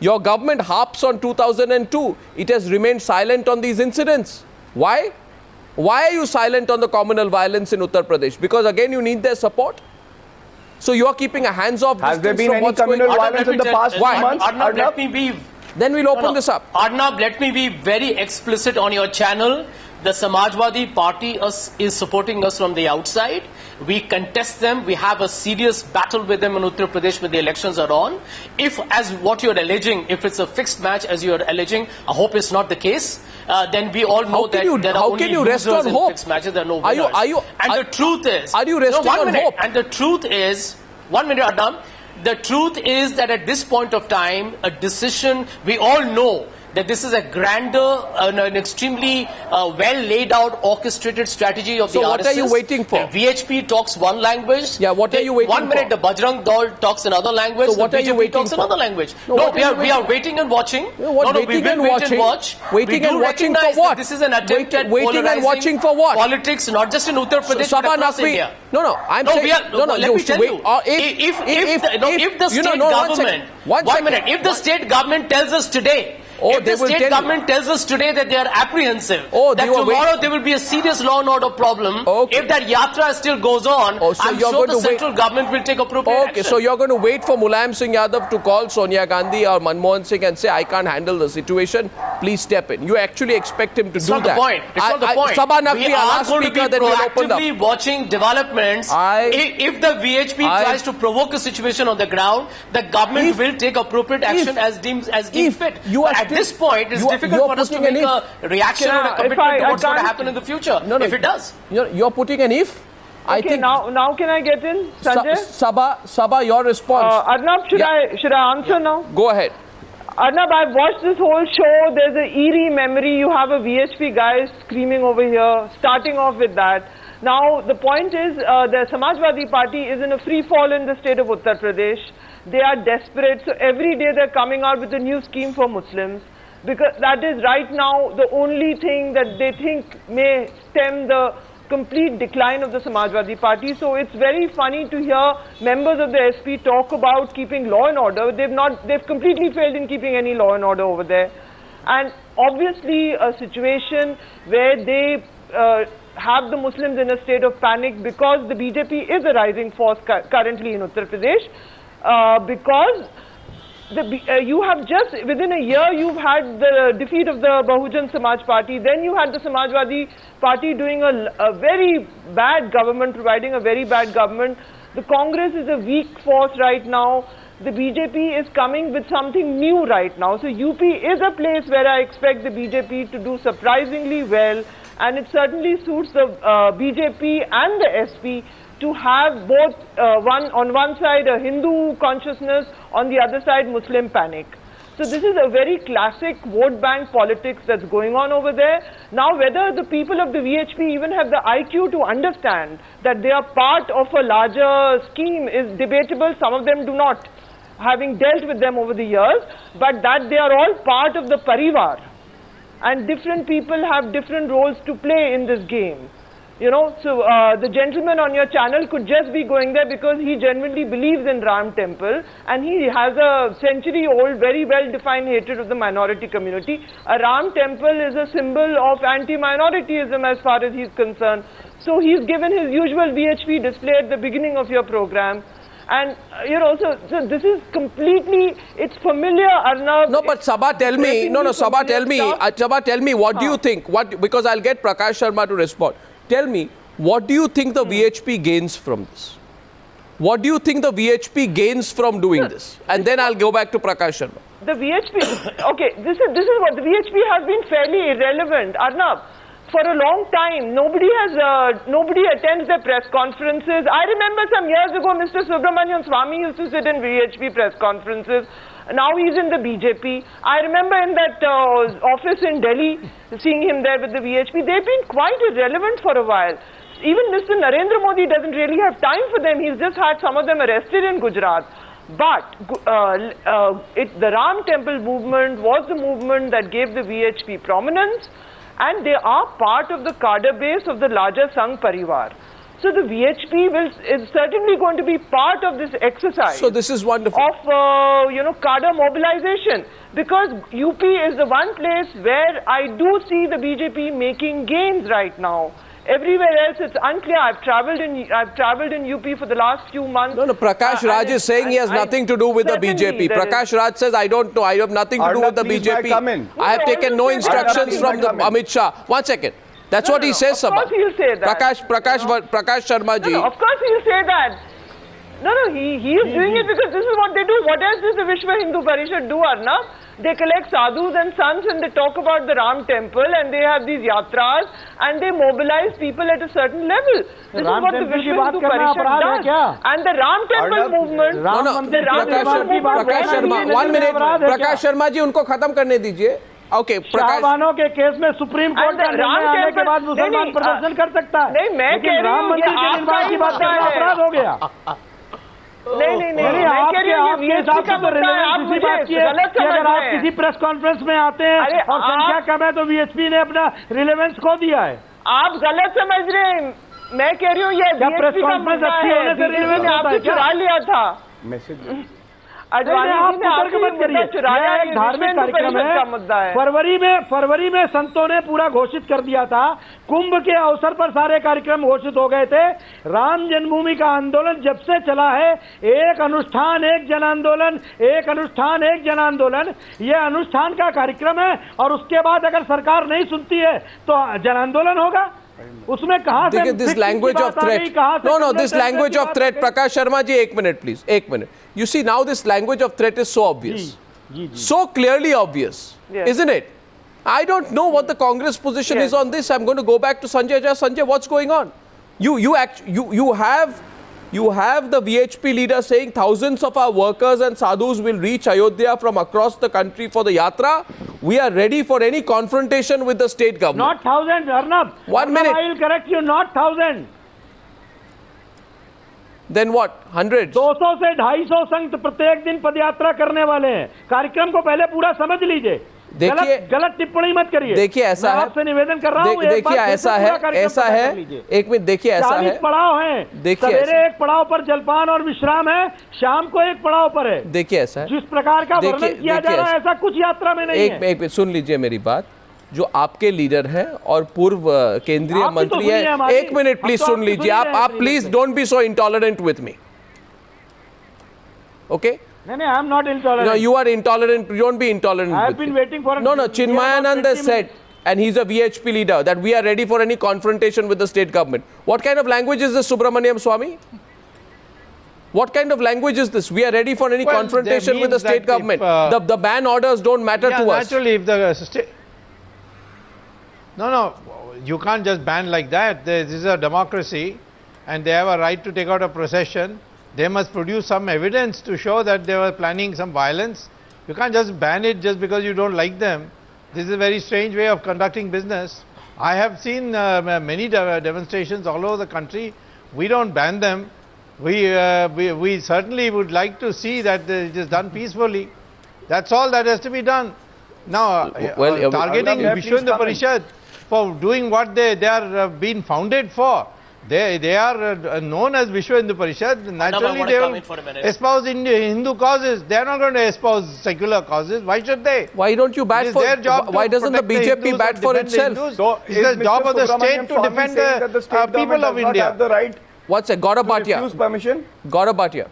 A: Your government harps on 2002. It has remained silent on these incidents. Why? Why are you silent on the communal violence in Uttar Pradesh? Because again, you need their support. So you are keeping a hands-off distance from what's going on.
F: Has there been any communal violence in the past 5 months?
G: Arnab, let me be
A: Then we'll open this up.
G: Arnab, let me be very explicit on your channel. The Samajwadi Party is supporting us from the outside. We contest them. We have a serious battle with them in Uttar Pradesh when the elections are on. If, as what you're alleging, if it's a fixed match as you're alleging, I hope it's not the case. Then we all know that there are only losers in fixed matches. There are no winners. The truth is,
A: are you resting on hope?
G: And the truth is, 1 minute, Adam. The truth is that at this point of time, a decision, we all know that this is a grander, an extremely well laid out, orchestrated strategy of the RSS.
A: So what are you waiting for?
G: The VHP talks one language.
A: Yeah, what are you waiting for?
G: 1 minute, the Bajrang Dal talks another language.
A: So what
G: the
A: are you
G: BJP
A: waiting
G: talks
A: for?
G: another language.
A: No,
G: we are waiting and watching.
A: No, what,
G: we
A: waiting
G: will
A: and
G: wait
A: watching?
G: and watch.
A: Waiting
G: we
A: and
G: do
A: watching for
G: recognize
A: what?
G: that this is an attempt at
A: Waiting and watching for what?
G: Politics, not just in Uttar Pradesh, but across India.
A: No, I'm saying,
G: let me tell you. If the state government, 1 minute, if the state government tells us today, if the state government tells us today that they are apprehensive, that tomorrow there will be a serious law and order problem, if that yatra still goes on, I'm sure the central government will take appropriate action.
A: So you're going to wait for Mulayam Singh Yadav to call Sonia Gandhi or Manmohan Singh and say, I can't handle the situation, please step in. You actually expect him to do that.
G: It's not the point.
A: Sabha Naqvi,
G: We
A: our
G: are
A: last
G: going to be
A: speaker, then we'll open up.
G: proactively watching developments. If the VHP tries to provoke a situation on the ground, the government will take appropriate action as deemed fit. At this point, it's difficult for us to make a reaction or a commitment to what's going to happen in the future. If it does.
A: You're putting an if. I think
H: now can I get in, Sanjay?
A: Sabha, your response.
H: Arnab, should I answer now?
A: Go ahead.
H: Arnab, I've watched this whole show. There's an eerie memory. You have a VHP guy screaming over here, starting off with that. Now, the point is, the Samajwadi Party is in a free fall in the state of Uttar Pradesh. They are desperate. So every day they're coming out with a new scheme for Muslims. Because that is right now the only thing that they think may stem the complete decline of the Samajwadi Party. So it's very funny to hear members of the SP talk about keeping law and order. They've completely failed in keeping any law and order over there. And obviously a situation where they have the Muslims in a state of panic because the BJP is a rising force currently in Uttar Pradesh. Because you have just, within a year, you've had the defeat of the Bahujan Samaj Party. Then you had the Samajwadi Party doing a very bad government, providing a very bad government. The Congress is a weak force right now. The BJP is coming with something new right now. So UP is a place where I expect the BJP to do surprisingly well. And it certainly suits the BJP and the SP to have both on one side a Hindu consciousness, on the other side Muslim panic. So this is a very classic vote bank politics that's going on over there. Now whether the people of the VHP even have the IQ to understand that they are part of a larger scheme is debatable. Some of them do not, having dealt with them over the years, but that they are all part of the parivar. And different people have different roles to play in this game. You know, so the gentleman on your channel could just be going there because he genuinely believes in Ram Temple and he has a century-old, very well-defined hatred of the minority community. A Ram Temple is a symbol of anti-minorityism as far as he's concerned. So he's given his usual VHP display at the beginning of your program. And, you know, so this is completely, it's familiar, Arnab.
A: No, but Sabha, tell me, Sabha, tell me, what do you think? Because I'll get Prakash Sharma to respond. Tell me, what do you think the VHP gains from this? What do you think the VHP gains from doing this? And then I'll go back to Prakash Sharma.
H: The VHP, okay, this is what the VHP has been fairly irrelevant, Arnab. For a long time, nobody attends their press conferences. I remember some years ago, Mr. Subramanian Swamy used to sit in VHP press conferences. Now he's in the BJP. I remember in that office in Delhi, seeing him there with the VHP. They've been quite irrelevant for a while. Even Mr. Narendra Modi doesn't really have time for them. He's just had some of them arrested in Gujarat. But the Ram Temple movement was the movement that gave the VHP prominence. And they are part of the cadre base of the larger Sangh Parivar. So the VHP is certainly going to be part of this exercise.
A: So this is wonderful.
H: Of, cadre mobilization. Because UP is the one place where I do see the BJP making gains right now. Everywhere else, it's unclear. I've travelled in UP for the last few months.
A: No, Prakash Raj is saying he has nothing to do with the
H: Certainly
A: BJP.
H: there
A: Prakash Raj says, I don't know, I have nothing to do
F: Arnab,
A: with the
F: please, may I
A: BJP.
F: come in?
A: I have taken no instructions from the Amit Shah. 1 second. That's what he says,
H: Of course
A: Sabha.
H: he'll say that.
A: Prakash Sharma ji.
H: No, of course he'll say that. No, he is doing it because this is what they do. What else does the Vishwa Hindu Parishad do, Arnab? They collect sadhus and sons and they talk about the Ram temple and they have these yatras and they mobilize people at a certain level. This is what the Vishwa Hindu Parishad does. And the Ram temple movement,
A: No, no,
H: the Ram temple movement,
A: Prakash Sharma, 1 minute. Prakash Sharma ji, उनको खत्म करने दीजिए. Okay, Prakash.
B: Shah Bano के case में supreme court का निर्णय आने के बाद मुसलमान प्रदर्शन कर सकता है.
H: नहीं, मैं कह रही हूँ
B: राम मंदिर के निर्माण की बात करना अपराध हो गया.
H: नहीं,
B: आपके हिसाब से तो रिलेवेंस इसी बात की है कि अगर आप किसी प्रेस कॉन्फ्रेंस में आते हैं और संख्या कम है तो वीएचपी ने अपना रिलेवेंस खो दिया है.
H: आप गलत समझ रहे हैं. मैं कह रही हूँ ये
B: प्रेस कॉन्फ्रेंस अच्छी होने से रिलेवेंस
H: आपसे चुरा लिया था.
B: अडवाणी आप तर्क मत करिए. यह एक धार्मिक कार्यक्रम है. फरवरी में संतों ने पूरा घोषित कर दिया था. कुंभ के अवसर पर सारे कार्यक्रम घोषित हो गए थे. राम जन्मभूमि का आंदोलन जब से चला है, एक अनुष्ठान एक जन आंदोलन, एक अनुष्ठान एक जन आंदोलन, यह अनुष्ठान का कार्यक्रम है. और उसके बाद अगर सरकार नहीं सुनती है तो जन आंदोलन होगा. उसमें कहां से
A: this language of threat. No, this language of threat. Prakash Sharma ji, 1 minute, please. 1 minute. You see, now this language of threat is so obvious. So clearly obvious.
H: Yes.
A: Isn't it? I don't know what the Congress position is on this. I'm going to go back to Sanjay Jha. Sanjay, what's going on? You have the VHP leader saying thousands of our workers and sadhus will reach Ayodhya from across the country for the yatra. We are ready for any confrontation with the state government.
B: Not thousands, Arnab.
A: 1 minute.
B: I will correct you, not thousands.
A: Then what? Hundreds?
B: 200 से 250 संत प्रत्येक दिन पदयात्रा करने वाले हैं. कार्यक्रम को पहले पूरा समझ लीजिए. गलत टिप्पणी मत करिए.
A: देखिए ऐसा है,
B: आपसे निवेदन कर रहा हूं.
A: देखिए ऐसा है, एक मिनट, देखिए ऐसा है.
B: 40 पड़ाव हैं.
A: देखिए
B: सवेरे एक पड़ाव पर जलपान और विश्राम है, शाम को एक पड़ाव पर है.
A: देखिए ऐसा है,
B: जिस प्रकार का वर्णन किया जा रहा है ऐसा कुछ यात्रा में नहीं है.
A: एक सुन लीजिए मेरी बात. जो आपके लीडर हैं और पूर्व केंद्रीय मंत्री है, 1 मिनट प्लीज सुन लीजिए. आप please don't be so intolerant with me. Okay?
B: No, I am not intolerant.
A: No, you are intolerant. Don't be intolerant.
B: I have been waiting for.
A: No, Chinmayanand has said, and he's a VHP leader, that we are ready for any confrontation with the state government. What kind of language is this, Subramaniam Swamy? What kind of language is this? We are ready for any confrontation with the state government. The ban orders don't matter to us.
D: Naturally, if the state... No, you can't just ban like that. This is a democracy and they have a right to take out a procession. They must produce some evidence to show that they were planning some violence. You can't just ban it just because you don't like them. This is a very strange way of conducting business. I have seen many demonstrations all over the country. We don't ban them. We certainly would like to see that it is done peacefully. That's all that has to be done. Now, targeting Vishwa Hindu Parishad for doing what they are being founded for. They are known as Vishwa Hindu Parishad. Naturally, they will espouse Hindu causes. They are not going to espouse secular causes. Why should they?
A: Why don't you bat for? Why doesn't the BJP bat for itself?
F: So
D: it's the job of the state to defend the people of India.
F: Have the right
A: What's a Gaurav Bhatia?
F: refuse permission?
A: Gaurav Bhatia.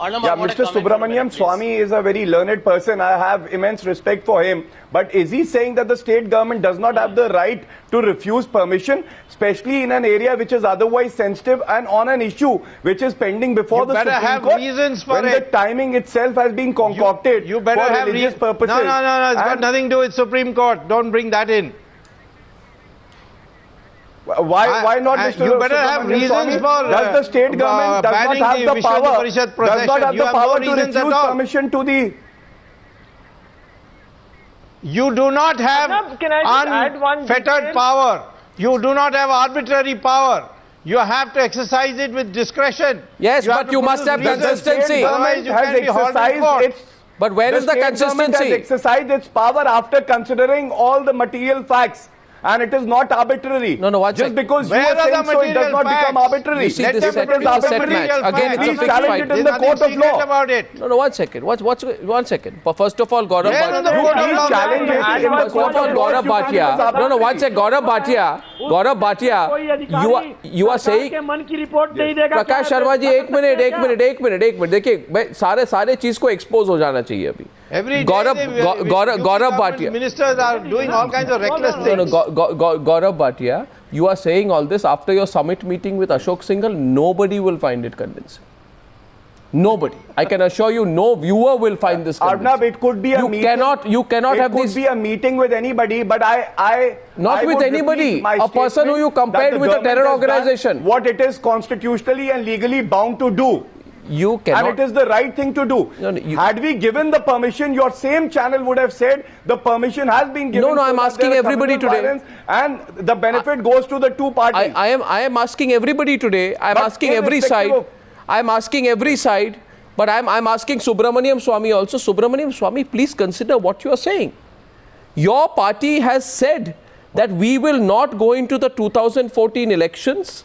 F: Yeah, Mr. Subramaniam Swamy is a very learned person. I have immense respect for him. But is he saying that the state government does not have the right to refuse permission, especially in an area which is otherwise sensitive and on an issue which is pending before the Supreme
D: have
F: Court?
D: Reasons for
F: when the timing itself has been concocted
D: you better
F: for
D: have
F: religious purposes.
D: No, it's got nothing to do with Supreme Court. Don't bring that in.
F: Why not, Mr.
D: You better have reasons
F: Swamy?
D: for
F: does the state government does not have the power? Does not have the power to refuse permission to the?
D: You do not have
H: can I just add one
D: unfettered
H: detail?
D: power. You do not have arbitrary power. You have to exercise it with discretion.
A: Yes, but you must have consistency.
F: Government has exercised its.
A: But where is the
F: state government
A: consistency?
F: has exercised its power after considering all the material facts. and it is not arbitrary.
A: No, one
F: Just
A: sec.
F: because
D: Where
F: you
D: are
F: are
D: the
F: saying so, it does
D: material
F: not become
D: facts?
F: arbitrary.
A: You see,
D: Let
A: this
D: them
A: set
F: If it is
A: is a set
F: arbitrary,
A: match. Again, it's a
F: please
A: fixed
F: challenge
A: fight.
F: it in
D: There's
F: the
D: nothing
F: court of
D: secret
F: law.
D: about it.
A: No, one second. One second. First of all, Gaurav
D: Where are the
A: Bhatia.
D: court of
F: Please
D: law?
F: challenge it in the
A: First
F: court
A: of all,
F: of law.
A: Gaurav Bhatia. No, one second. Gaurav Bhatia. You are saying.
B: के मन की report नहीं देगा
A: प्रकाश शर्मा जी एक minute देखिए मैं सारे चीज को एक्सपोज हो जाना चाहिए अभी
D: Every day
A: Gaurav Bhatia.
D: Ministers are doing all kinds of reckless
A: No,
D: things.
A: Gaurav Bhatia, you are saying all this after your summit meeting with Ashok Singhal. Nobody will find it convincing. Nobody. I can assure you, no viewer will find this convincing.
F: Arnab, it could be a
A: You
F: meeting.
A: cannot
F: it
A: have
F: could
A: this.
F: be a meeting with anybody, but
A: Not
F: I
A: with
F: would
A: anybody.
F: repeat my
A: A person who
F: statement
A: you compared
F: that the
A: with a
F: government
A: terror
F: has done
A: organization.
F: What it is constitutionally and legally bound to do.
A: You cannot.
F: And it is the right thing to do.
A: No, you-
F: Had we given the permission, your same channel would have said the permission has been given.
A: No,
F: so
A: I'm
F: that
A: asking
F: there is
A: everybody
F: communal
A: today.
F: violence And the benefit goes to the two parties.
A: I am asking everybody today. I'm
F: But
A: asking every
F: irrespective
A: side.
F: of-
A: I'm asking every side. But I'm asking Subramaniam Swamy also. Subramaniam Swamy, please consider what you are saying. Your party has said that we will not go into the 2014 elections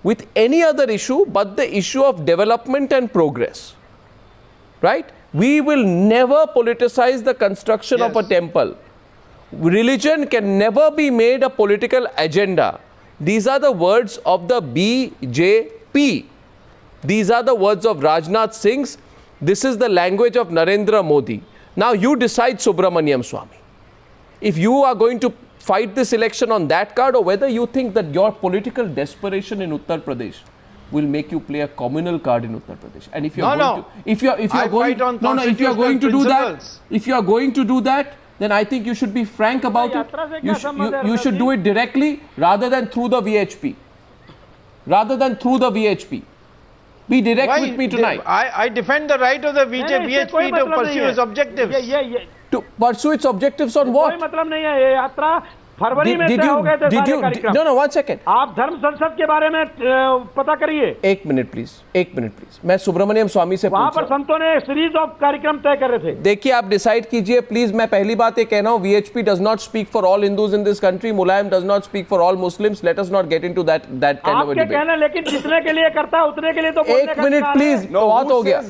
A: with any other issue but the issue of development and progress. Right? We will never politicize the construction of a temple. Religion can never be made a political agenda. These are the words of the BJP. These are the words of Rajnath Singh's. This is the language of Narendra Modi. Now you decide, Subramaniam Swamy, if you are going to fight this election on that card or whether you think that your political desperation in Uttar Pradesh will make you play a communal card in Uttar Pradesh. And if you are going to, if you are going, if you are going to do that, then I think you should be frank about it. You should do it directly rather than through the VHP. Be direct with me tonight.
D: I defend the right of the VHP to pursue its objectives.
A: To pursue its objectives on what?
B: कोई मतलब नहीं है ये यात्रा फरवरी में तय हो गए थे सारे कार्यक्रम
A: No, one second.
B: आप धर्म संसद के बारे में पता करिए
A: एक मिनट प्लीज मैं सुब्रमण्यम स्वामी से
B: वहां
A: पूछ
B: पर
A: रहा हूं।
B: संतों ने सीरीज ऑफ कार्यक्रम तय कर रहे थे
A: देखिए आप डिसाइड कीजिए प्लीज। मैं पहली बात ये कहना हूं, VHP does not speak for all Hindus in this country, Mulayam does not speak for all Muslims. Let us not get into that kind of a
B: आपके
A: डिबेट।
B: कहना लेकिन जितने के लिए करता है उतने के लिए तो बोलने
A: एक
B: का
A: मिनट
B: अधिकार
A: प्लीज,
B: है।
A: बहुत हो गया।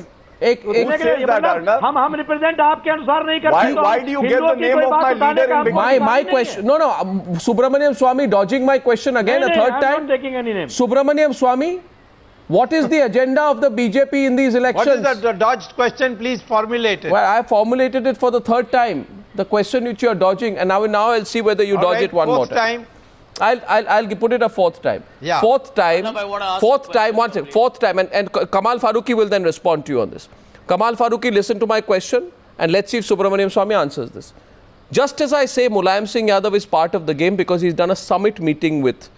B: उतने के लिए
F: says that,
B: मतलब
F: Arnab?
B: हम रिप्रेजेंट आपके अनुसार नहीं करते तो
F: Why do you give
B: हिंदुओं
F: the
B: की
F: name
B: कोई
F: of
B: बात
F: my
B: उठाने
F: leader
B: का
F: in
B: आपको
F: big-
B: अधिकार
A: My
B: नहीं
A: question,
B: है।
A: no, Subramaniam Swamy dodging my question again a
B: नहीं,
A: third
B: I'm
A: time.
B: not taking any name.
A: Subramaniam Swamy, what is the agenda of the BJP in these
D: What
A: elections?
D: is the dodged question? Please formulate it.
A: Well, I formulated it for the third time. The question which you are dodging, and now I'll see whether you
D: All
A: dodge
D: right,
A: it one more
D: fourth
A: time.
D: time.
A: I'll put it a fourth time.
D: Yeah.
A: Fourth time.
G: Arnab, I wanna ask
A: Fourth
G: you a
A: time.
G: question.
A: One second. Fourth time, and Kamal Farooqi will then respond to you on this. Kamal Farooqi, listen to my question, and let's see if Subramaniam Swamy answers this. Just as I say, Mulayam Singh Yadav is part of the game because he's done a summit meeting with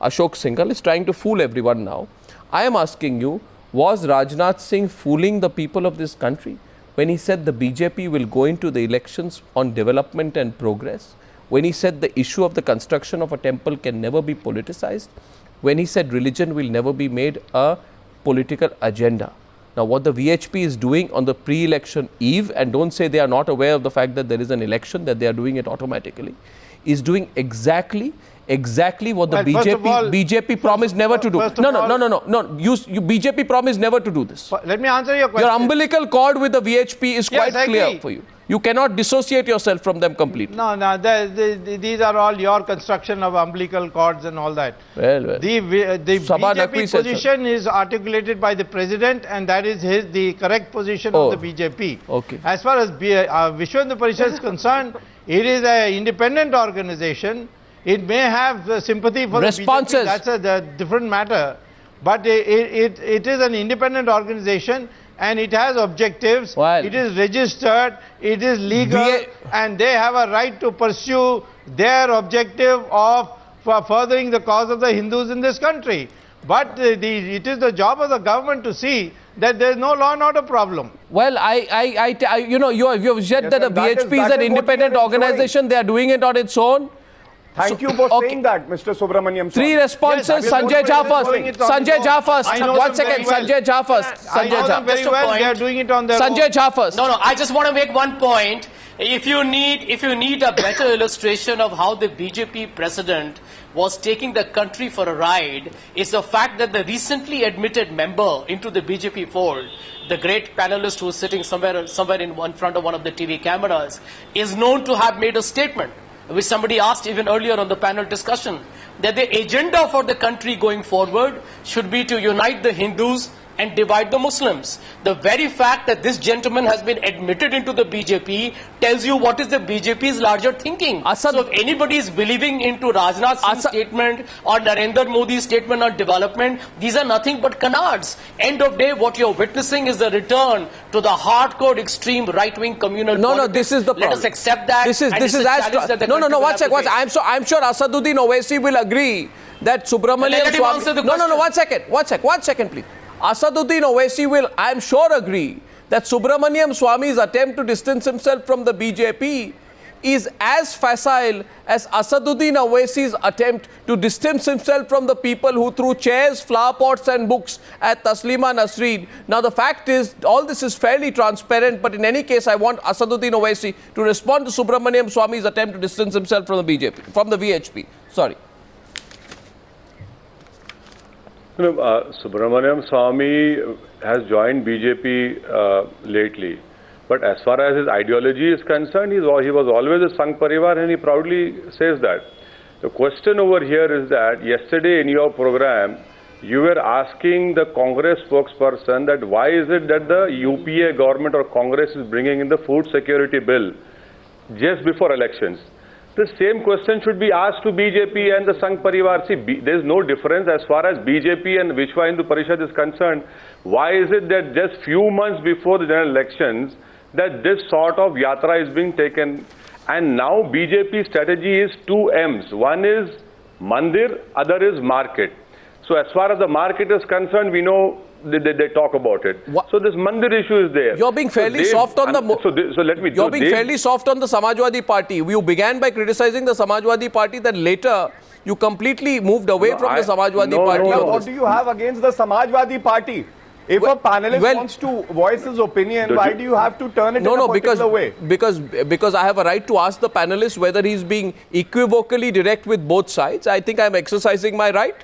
A: Ashok Singhal. He's trying to fool everyone now. I am asking you, was Rajnath Singh fooling the people of this country when he said the BJP will go into the elections on development and progress? When he said the issue of the construction of a temple can never be politicized? When he said religion will never be made a political agenda? Now, what the VHP is doing on the pre-election eve, and don't say they are not aware of the fact that there is an election, that they are doing it automatically, is doing exactly what the
D: Well, first of all-
A: BJP promised never to do.
D: first of
A: No,
D: all-
A: you BJP promised never to do this.
D: Let me answer your question.
A: Your umbilical cord with the VHP is
D: Yes,
A: quite
D: I
A: clear
D: agree.
A: for you. You cannot dissociate yourself from them completely.
D: No, these are all your construction of umbilical cords and all that.
A: Well.
D: The
A: Sabha Naqvi
D: BJP
A: said so.
D: position is articulated by the president, and that is the correct position
A: Oh.
D: of the BJP.
A: Okay.
D: As far as Vishwa Hindu Parishad is concerned, it is an independent organization. It may have sympathy for
A: Responses.
D: the BJP. That's a different matter. But it is an independent organization, and it has objectives.
A: Well,
D: it is registered, it is legal, and they have a right to pursue their objective of furthering the cause of the Hindus in this country. But it is the job of the government to see that there is no law and order problem.
A: Well, you have said that the
F: sir, that
A: VHP is
F: is
A: an
F: what we
A: independent
F: are
A: organization. They are doing it on its own.
F: Thank you for
A: okay.
F: saying that, Mr. Subramaniam.
A: Three responses.
D: Yes,
A: Sanjay Jha first.
D: doing it on
A: Sanjay
D: their
A: Jha
D: own.
A: first.
D: I know
A: One
D: them
A: second.
D: very well.
A: Sanjay Jha first.
D: I
A: Sanjay
D: know them
A: Jha.
D: very
G: Just a
D: well.
G: point.
D: They are doing it on their
A: Sanjay
D: own.
A: Jha first.
G: No, I just want to make one point. If you need a better illustration of how the BJP president was taking the country for a ride, is the fact that the recently admitted member into the BJP fold, the great panelist who is sitting somewhere in front of one of the TV cameras, is known to have made a statement, which somebody asked even earlier on the panel discussion, that the agenda for the country going forward should be to unite the Hindus and divide the Muslims. The very fact that this gentleman has been admitted into the BJP tells you what is the BJP's larger thinking.
A: Asad-
G: So if anybody is believing into Rajnath Singh's statement or Narendra Modi's statement on development, these are nothing but canards. End of day, what you're witnessing is the return to the hardcore extreme right-wing communal
A: No,
G: politics.
A: this is the problem.
G: Let us accept that.
A: This is
G: and it's a
A: as
G: challenge that the
A: no.
G: country will
A: One
G: have to
A: second.
G: face.
A: I'm sure Asaduddin Owaisi will agree that Subramaniam
G: Let him
A: Swamy.
G: answer the
A: No.
G: question.
A: One second, please. Asaduddin Owaisi will, I'm sure, agree that Subramaniam Swamy's attempt to distance himself from the BJP is as facile as Asaduddin Owaisi's attempt to distance himself from the people who threw chairs, flower pots and books at Taslima Nasreen. Now the fact is, all this is fairly transparent, but in any case, I want Asaduddin Owaisi to respond to Subramaniam Swamy's attempt to distance himself from the BJP, from the VHP. Sorry.
E: Subramaniam Swamy has joined BJP lately. But as far as his ideology is concerned, he was always a Sangh Parivar, and he proudly says that. The question over here is that yesterday in your program, you were asking the Congress spokesperson that why is it that the UPA government or Congress is bringing in the food security bill just before elections. The same question should be asked to BJP and the Sangh Parivar. See, there is no difference as far as BJP and Vishwa Hindu Parishad is concerned. Why is it that just few months before the general elections that this sort of yatra is being taken? And now BJP strategy is two M's. One is Mandir, other is market. So as far as the market is concerned, we know they talk about it.
A: What?
E: So this Mandir issue is there.
A: You're being fairly soft on the...
E: You're
A: fairly soft on the Samajwadi Party. You began by criticizing the Samajwadi Party, then later you completely moved away from the Samajwadi Party.
F: What do you have against the Samajwadi Party? If a panelist wants to voice his opinion, why do you have to turn it in a particular way?
A: Because I have a right to ask the panelist whether he's being equivocally direct with both sides. I think I'm exercising my right.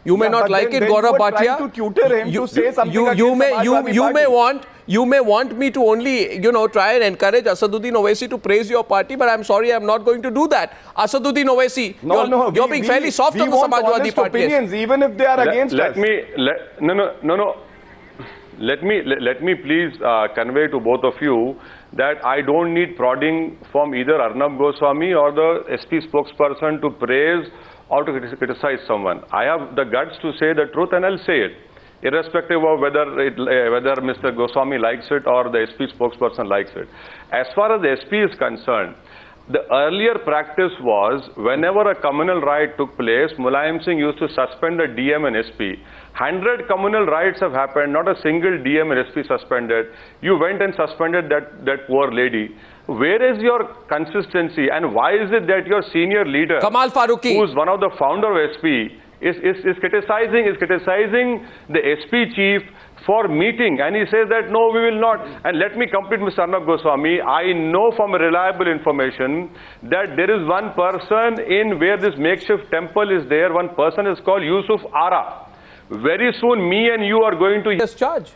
A: You may not like it, Gaurav Bhatia.
F: To tutor him to say something
A: you may want me to only, try and encourage Asaduddin Owaisi to praise your party, but I'm sorry, I'm not going to do that. Asaduddin Owaisi, you're being fairly soft on the Samajwadi Party.
F: Opinions, even if they are against us.
E: Let me please convey to both of you that I don't need prodding from either Arnab Goswami or the SP spokesperson to praise or to criticize someone. I have the guts to say the truth, and I'll say it, irrespective of whether Mr. Goswami likes it or the SP spokesperson likes it. As far as the SP is concerned, the earlier practice was whenever a communal riot took place, Mulayam Singh used to suspend a DM and SP. 100 communal riots have happened, not a single DM and SP suspended. You went and suspended that poor lady. Where is your consistency, and why is it that your senior leader,
A: Kamal Farooqi,
E: who is one of the founder of SP, is criticizing the SP chief for meeting, and he says that no, we will not. And let me complete Mr. Arnab Goswami. I know from reliable information that there is one person in where this makeshift temple is there. One person is called Yusuf Ara. Very soon, me and you are going to
A: discharge.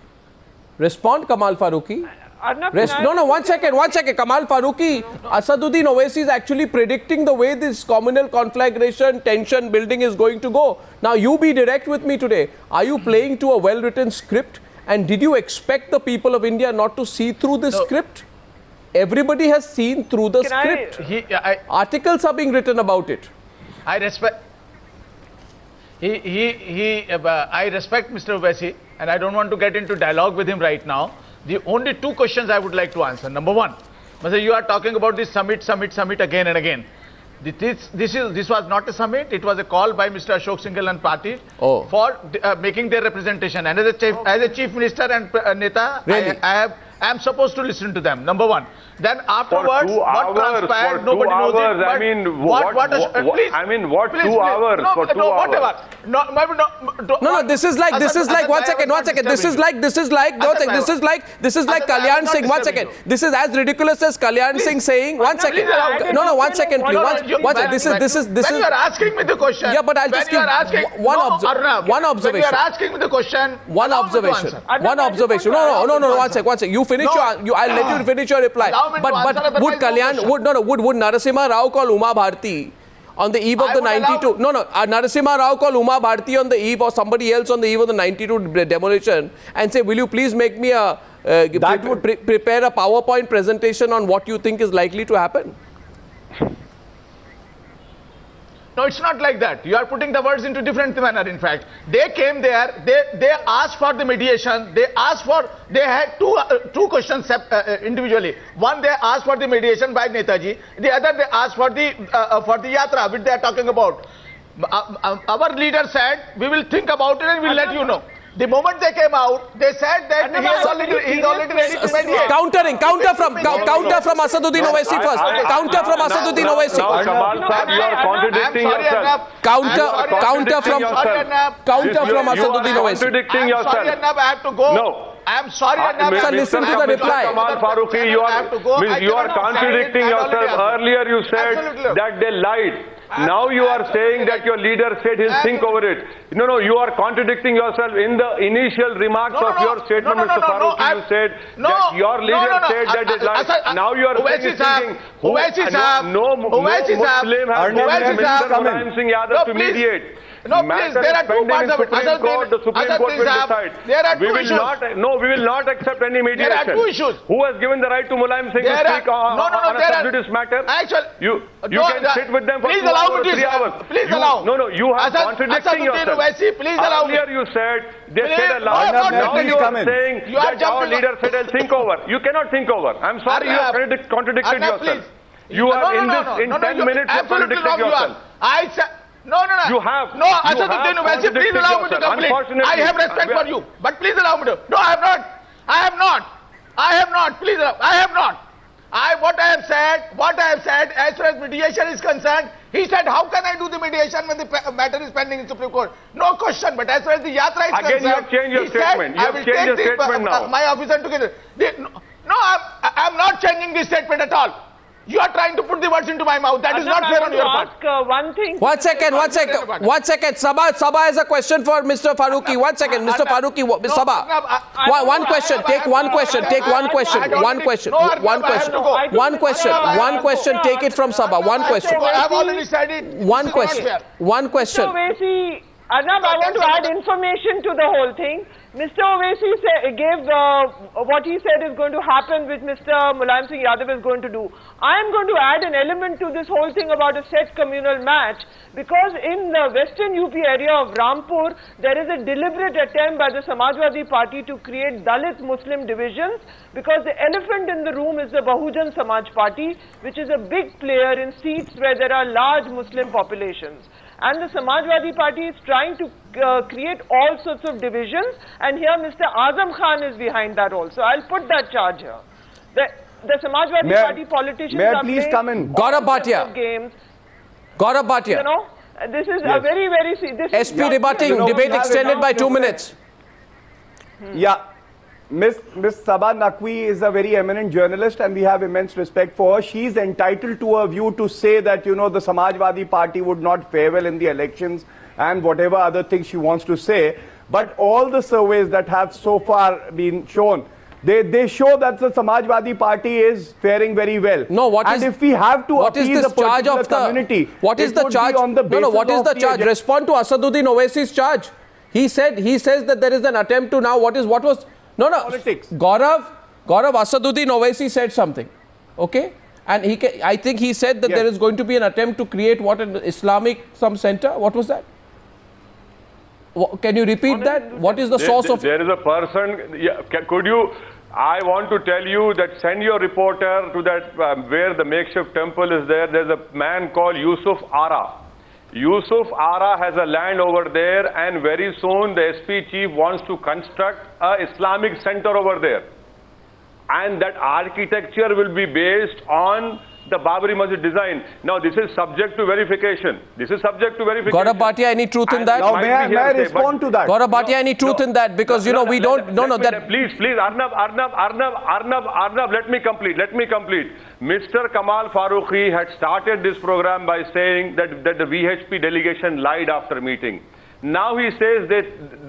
A: Respond, Kamal Farooqi. One second. Kamal Farooqi, Asaduddin Owaisi is actually predicting the way this communal conflagration, tension building is going to go. Now, you be direct with me today. Are you playing to a well-written script? And did you expect the people of India not to see through this script? Everybody has seen through the script. Articles are being written about it.
C: I respect. I respect Mr. Owaisi, and I don't want to get into dialogue with him right now. The only two questions I would like to answer. Number one, you are talking about this summit again and again. This was not a summit. It was a call by Mr. Ashok Singhal and party for making their representation. And as a chief minister and Neta,
A: really?
C: I I am supposed to listen to them. Number one. Then afterwards, what transpired, nobody knows it.
E: I
C: But
E: mean,
C: please,
E: I mean, what
C: please,
E: 2
C: please.
E: hours?
C: No,
E: For 2
C: no,
E: hours.
C: whatever. No, maybe
A: No, this is like,
C: Asad,
A: one
C: I
A: second,
C: am
A: one
C: not
A: second. This is
C: disturbing
A: like,
C: you.
A: no,
C: Asad,
A: this is like
C: Asad, I am
A: Kalyan
C: not
A: Singh. One
C: disturbing
A: second.
C: you.
A: This is as ridiculous as Kalyan Singh saying, one second.
C: please allow me.
A: No, one second, please. One second. This is.
C: When you are asking me the question.
A: Yeah, but I'll
C: when
A: just
C: you
A: give
C: are asking,
A: one
C: no,
A: observation.
C: Arnab,
A: One
C: When
A: observation.
C: you are asking me the question.
A: One
C: allow me to
A: observation.
C: answer.
A: One observation. No. One second. You finish
C: No.
A: I'll let you finish your reply.
C: Allow me to answer,
A: But would
C: otherwise no
A: Kalyan, would Narasimha Rao call Uma Bharti on the eve of
C: I
A: the
C: would allow-
A: 92? Narasimha Rao call Uma Bharti on the eve or somebody else on the eve of the 92 demolition and say, will you please make me prepare a PowerPoint presentation on what you think is likely to happen?
C: No, it's not like that. You are putting the words into different manner, in fact. They came there, they asked for the mediation, they had two questions individually. One, they asked for the mediation by Netaji. The other, they asked for the yatra, which they are talking about. Our leader said, we will think about it and we'll let you know. The moment they came out, they said that he's already ready to mediate.
A: Counter from Asaduddin Owaisi first. Counter from Asaduddin Owaisi.
E: Now, Kamal Sahib, you are contradicting yourself.
A: Counter from Asaduddin Owaisi.
E: Contradicting
C: I'm sorry,
E: yourself.
C: Arnab, I have to go.
E: No.
C: I'm sorry, Arnab.
A: Sir, listen to the reply.
E: Kamal Farooqui, you are contradicting yourself. Earlier you said
C: Absolutely.
E: that they lied. Now you are saying that your leader said he'll think over it. No, you are contradicting yourself. In the initial remarks of your statement, Mr. Farooqui, you said that your leader said that they lied. Now you are saying no Muslim has given Mr. Mulayam Singh Yadav to mediate.
C: No, please, there are two parts of it.
E: The Supreme Court will decide.
C: There are two issues.
E: We will not accept any mediation.
C: There are two issues.
E: Who has given the right to Mulayam Singh to speak on a sub judice matter?
C: Actually,
E: you can sit with them for 2 hours, 3 hours.
C: Please allow.
E: No, you are contradicting yourself.
C: Please allow me.
E: Earlier you said they said a lie.
C: No,
E: Now
F: please
E: you
F: come
E: are
F: in.
E: saying
C: You are
E: that our
C: jumping
E: leader said I'll think over. You cannot think over. I'm sorry, you have contradicted
C: Arnab,
E: yourself.
C: please.
E: You are in 10 minutes you have contradicted yourself.
C: I said. No.
E: You have.
C: No, Asaduddin Owaisi, please allow me to complete. I have respect for you, but please allow me to. No, I have not. Please allow. I have not. What I have said, as far as mediation is concerned, he said, how can I do the mediation when the matter is pending in Supreme Court? No question, but as far as the yatra is
E: Again,
C: concerned,
E: you have changed your
C: he
E: statement.
C: Said,
E: You have changed your statement now.
C: My officer together. No, I'm not changing this statement at all. You are trying to put the words into my mouth. That is not fair on your part.
H: Ask one thing.
A: One second. Sabah has a question for Mr. Farooqui. One second, Mr. Farooqui. Sabah. One question. Take one question. One question. Take it from Sabah. One question.
C: I have already said it.
A: One question.
H: Mr. Owaisi, Arnab, I want to add information to the whole thing. Mr. Owaisi gave what he said is going to happen, which Mr. Mulayam Singh Yadav is going to do. I am going to add an element to this whole thing about a set communal match, because in the western UP area of Rampur, there is a deliberate attempt by the Samajwadi Party to create Dalit Muslim divisions, because the elephant in the room is the Bahujan Samaj Party, which is a big player in seats where there are large Muslim populations. And the Samajwadi Party is trying to create all sorts of divisions, and here Mr. Azam Khan is behind that also. I'll put that charge here. The Samajwadi Party politicians are
F: please
H: playing
F: come in.
A: Gaurav Bhatia.
H: games.
A: Gaurav Bhatia.
H: You know, this is a very, very... This
A: SP rebutting. Debate extended by 2 minutes.
F: Yeah. Miss Sabah Naqvi is a very eminent journalist and we have immense respect for her. She is entitled to a view to say that, the Samajwadi Party would not fare well in the elections and whatever other things she wants to say. But all the surveys that have so far been shown, they show that the Samajwadi Party is faring very well.
A: No,
F: if we have to appease the particular community,
A: what is the charge? What is the charge? Respond to Asaduddin Owaisi's charge. He says that there is an attempt to now. Politics. Gaurav Asaduddin Owaisi said something, okay, and I think he said that there is going to be an attempt to create an Islamic center. What was that? Can you repeat that? What is the source of?
E: There is a person. Yeah, could you? I want to tell you that send your reporter to that where the makeshift temple is there. There's a man called Yusuf Ara. Yusuf Ara has a land over there, and very soon the SP chief wants to construct a Islamic center over there. and that architecture will be based on the Babri Masjid design. Now, this is subject to verification. This is subject to verification.
A: Gaurav Bhatia, any truth in
E: And
A: that?
E: it
F: Now,
E: might
F: may
E: be
F: I
E: hearsay,
F: respond
E: but-
F: to that?
A: Gaurav Bhatia, any truth in that? Because, you know, we don't,
E: Please, Arnab, let me complete. Mr. Kamal Farooqi had started this program by saying that the VHP delegation lied after meeting. Now he says that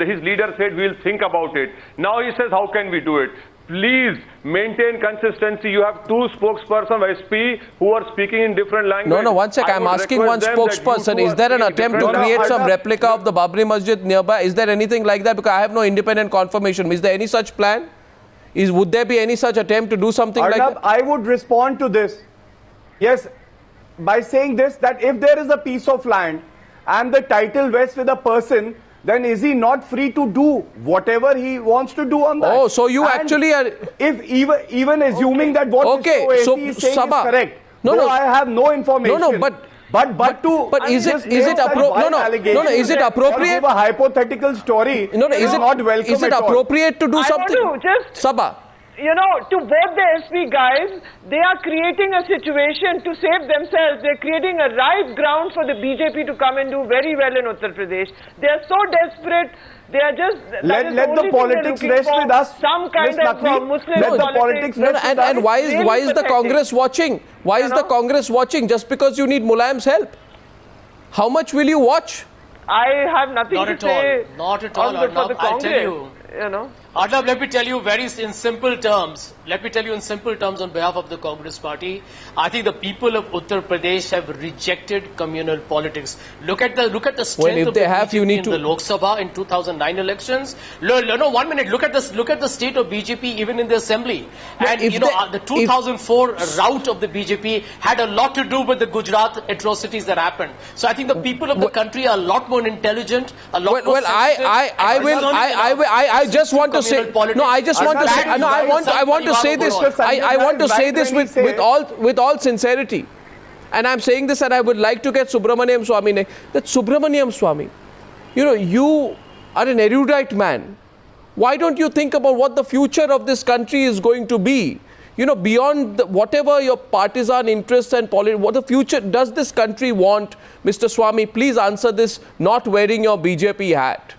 E: his leader said we'll think about it. Now he says, how can we do it? Please maintain consistency. You have two spokespersons of SP who are speaking in different languages.
A: No, one sec. I'm asking one spokesperson. Is there an attempt to create some replica of the Babri Masjid nearby? Is there anything like that? Because I have no independent confirmation. Is there any such plan? Would there be any such attempt to do something like
F: Arnab,
A: that?
F: I would respond to this. Yes, by saying this, that if there is a piece of land and the title vests with a person, then is he not free to do whatever he wants to do on that?
A: Oh, so you
F: And
A: actually are...
F: If even assuming that what
A: Okay,
F: Mr.
A: so
F: Owaisi is saying
A: Sabha-
F: is correct,
A: No,
F: though
A: no.
F: I have no information.
A: No, but is it appropriate? No, is it appropriate?
F: A hypothetical story.
A: No, is it
F: not welcome
A: Is it
F: at all.
A: appropriate to do
H: I
A: something?
H: want to just-
A: Sabha.
H: You know, to both the SP guys, they are creating a situation to save themselves. They're creating a ripe ground for the BJP to come and do very well in Uttar Pradesh. They are so desperate. They are just...
F: Let the politics rest with us.
H: Some kind
F: Ms.
H: of
F: Naqvi.
H: Muslim
F: Let the
H: politics.
F: politics
A: No,
F: rest
A: and
F: with us.
A: why is
H: Really
A: the
H: pathetic.
A: Congress watching? Why is the Congress watching? Just because you need Mulayam's help? How much will you watch?
H: I have nothing
G: Not
H: to
G: at
H: say
G: all. Not at all,
H: for the
G: Arnab. I'll
H: Congress.
G: tell you.
H: You know.
G: Arnab, let me tell you in simple terms. Let me tell you in simple terms on behalf of the Congress Party. I think the people of Uttar Pradesh have rejected communal politics. Look at the strength
A: if
G: of
A: they
G: the
A: have, you
G: BJP
A: need
G: in
A: to-
G: the Lok Sabha in 2009 elections. No, 1 minute. Look at the state of BJP even in the assembly. And
A: if
G: you know
A: they-
G: the 2004 rout of the BJP had a lot to do with the Gujarat atrocities that happened. So I think the people of the country are a lot more intelligent, a lot more sensitive,
A: I just want to say,
G: communal politics.
A: no, I just want to say, no, I want to say this, I want to say this with all sincerity. And I'm saying this, and I would like to get Subramaniam Swamy, that Subramaniam Swamy, you know, you are an erudite man. Why don't you think about what the future of this country is going to be? You know, beyond whatever your partisan interests and politics, what the future does this country want? Mr. Swamy, please answer this, not wearing your BJP hat.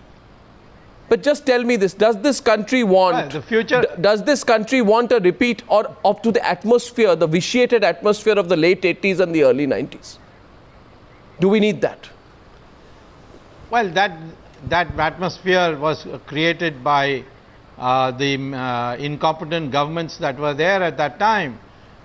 A: But just tell me this, does this country want,
D: Well, the future-
A: does this country want a repeat or up to the atmosphere, the vitiated atmosphere of the late 80s and the early 90s? Do we need that?
D: Well, that atmosphere was created by the incompetent governments that were there at that time.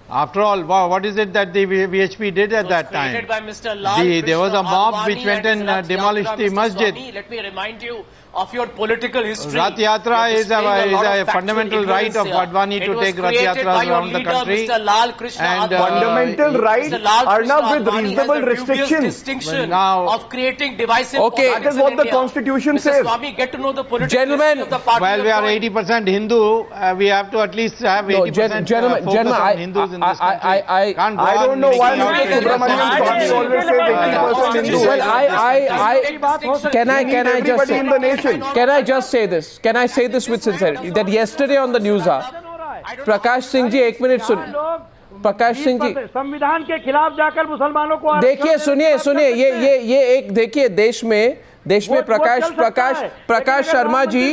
D: After all, what is it that the VHP did at that time?
G: Created by Mr. Lal
D: There was a
G: Krishna
D: mob
G: Advani
D: which went
G: and
D: and
G: Rath
D: demolished
G: Yatra,
D: the
G: Mr.
D: masjid.
G: Swamy, let me remind you of your political history.
D: Rath Yatra
G: You're
D: is
G: displaying lot
D: a
G: of factual
D: fundamental right
G: ignorance
D: of
G: here.
D: Advani
G: It
D: to
G: was
D: take Rath
G: created
D: Yatras
G: by your
D: around the
G: leader,
D: country.
G: Mr. Lal Krishna
D: And,
G: Advani.
F: Fundamental right,
G: Mr. Lal Krishna
F: Arnab, with
G: Advani
F: reasonable
G: has a dubious
F: restrictions.
G: distinction
D: Well, now-
G: of creating divisive
A: Okay.
G: politics
F: That is
G: in
F: what the
G: India.
F: Constitution
G: Mr.
F: says.
G: Swamy, get to know the political
A: Gentlemen,
G: history of the party.
D: Well, we
G: you're
D: are
G: going.
D: 80% Hindu. We have to at least have 80% focus on Hindus in this country. Can't go
F: I
D: on
F: don't know why
D: making out
F: Mr.
D: that
F: Subramaniam
D: everybody-
F: Swamy always says 80% Hindu.
A: Well, can I just
F: Everybody
A: say,
F: in the nation.
A: can I just say this? Can I say this with sincerity? That yesterday on the news, Prakash Singh ji, एक minute सुन, प्रकाश सिंह जी,
B: संविधान के खिलाफ जाकर मुसलमानों को
A: देखिए सुनिए ये एक देखिए देश में प्रकाश शर्मा जी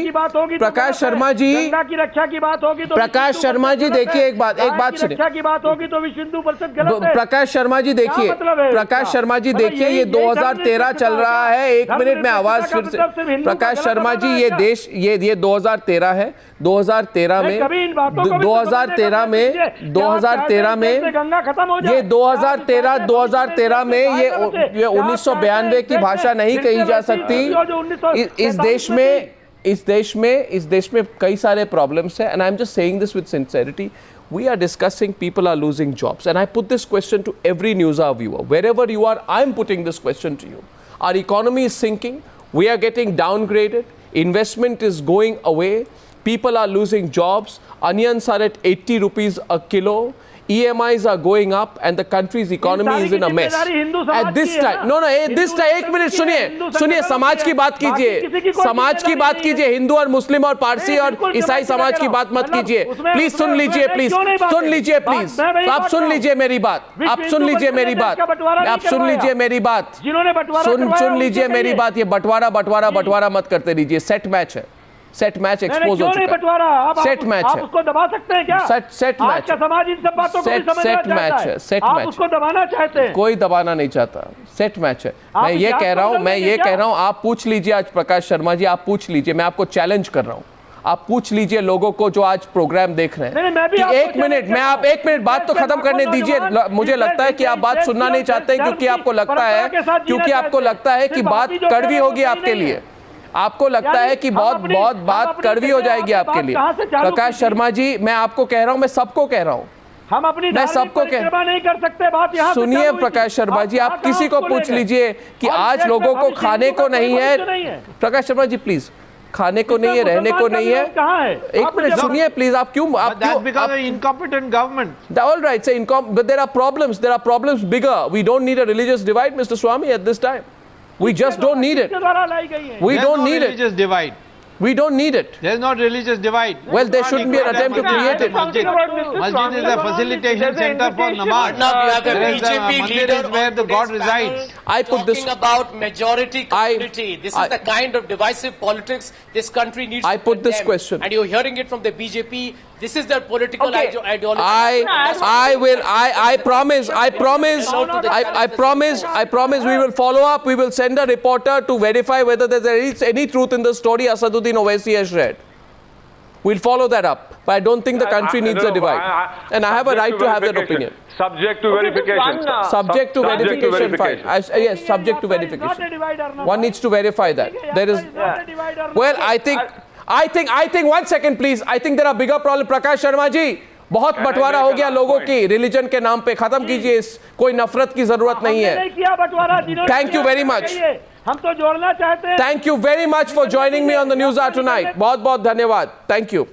B: गंगा की रक्षा की बात होगी तो
A: प्रकाश शर्मा जी देखिए एक बात सुनिए,
B: रक्षा की बात होगी तो विश्व हिंदू परिषद गलत है।
A: प्रकाश शर्मा जी देखिए,
B: मतलब है
A: प्रकाश
B: इसका?
A: शर्मा जी
B: मतलब
A: देखिए, ये
B: यही
A: 2013 चल रहा है, एक मिनट में आवाज फिर से,
B: मतलब सिर्फ हिंदू का
A: प्रकाश
B: गलत
A: शर्मा जी
B: होना
A: ये
B: है
A: देश ये 2013 है, 2013 में
B: कभी इन बातों को भी
A: 2013 में
B: गंगा खत्म हो जाए।
A: ये 2013 में ये 1992 की भाषा नहीं कही जा सकती। इस देश में कई सारे प्रॉब्लम्स हैं, and I'm just saying this with sincerity. We are discussing people are losing jobs, and I put this question to every News Hour viewer. Wherever you are, I'm putting this question to you. Our economy is sinking. We are getting downgraded. Investment is going away. People are losing jobs. Onions are at 80 rupees a kilo. EMIs are going up and the country's economy is in a mess. At this time, no, this time, एक minute सुनिए, समाज की बात कीजिए, समाज की बात कीजिए, हिंदू और मुस्लिम और पारसी और ईसाई समाज की बात मत कीजिए, प्लीज सुन लीजिए, प्लीज सुन लीजिए, प्लीज आप सुन लीजिए मेरी बात, आप सुन लीजिए मेरी बात, आप सुन लीजिए मेरी बात, सुन लीजिए मेरी बात, ये बंटवारा मत करते रहिए, सेट मैच है, सेट मैच एक्सपोज हो चुका है, सेट मैच है,
B: उसको दबा सकते हैं क्या?
A: सेट मैच
B: का समाज इन सब बातों को
A: सेट मैच है, सेट मैच,
B: उसको दबाना चाहते हैं,
A: कोई दबाना नहीं चाहता, सेट मैच है। मैं ये कह रहा हूं, आप पूछ लीजिए आज प्रकाश शर्मा जी, आप पूछ लीजिए, मैं आपको चैलेंज कर रहा हूं, आप पूछ लीजिए लोगों को जो आज प्रोग्राम देख रहे हैं कि एक मिनट बात तो खत्म करने दीजिए। मुझे लगता है कि आप बात सुनना नहीं चाहते क्योंकि आपको लगता है कि बात कड़वी होगी आपके लिए, आपको लगता है कि बहुत बात कड़वी हो जाएगी आपके लिए। प्रकाश शर्मा जी, मैं आपको कह रहा हूं, मैं सबको कह रहा हूं,
B: हम अपनी
A: मैं सबको
B: नहीं कर सकते, बात यहाँ
A: सुनिए प्रकाश शर्मा जी, आप किसी को पूछ लीजिए कि आज लोगों को खाने को नहीं है, प्रकाश शर्मा जी प्लीज, खाने को नहीं है, रहने को नहीं है, एक मिनट सुनिए प्लीज, आप क्यों
D: incompetent government.
A: All right, say but there are problems bigger. We don't need a religious divide, Mr. Swami, at this time. We just don't need it. We don't need it.
D: Religious divide.
A: We don't need it.
D: There is not religious divide.
A: Well, there shouldn't be an attempt to create it.
D: Masjid is a facilitation center for namaz.
G: Now you have a BJP
D: Mandir
G: leader
D: is where the God resides.
A: I put this.
G: Talking about majority community. This is the kind of divisive politics this country needs.
A: I
G: to
A: put this
G: condemn.
A: question.
G: And you're hearing it from the BJP. This is their political ideology.
A: I promise we will follow up. We will send a reporter to verify whether there is any truth in the story Asaduddin Owaisi has read. We'll follow that up. But I don't think the country needs a divide. And I have a right to have that opinion.
E: Subject to verification.
A: Subject to verification, fine. Yes, subject to verification. One needs to verify that. There is. Well, I think 1 second please. I think there are bigger problems. Prakash Sharma ji, बहुत बंटवारा हो गया लोगों की religion के नाम पे, खत्म कीजिए, कोई नफरत की जरूरत नहीं है। थैंक यू वेरी मच,
B: हम तो जोड़ना चाहते हैं।
A: Thank you very much for joining me on the news hour tonight, बहुत बहुत धन्यवाद, थैंक यू।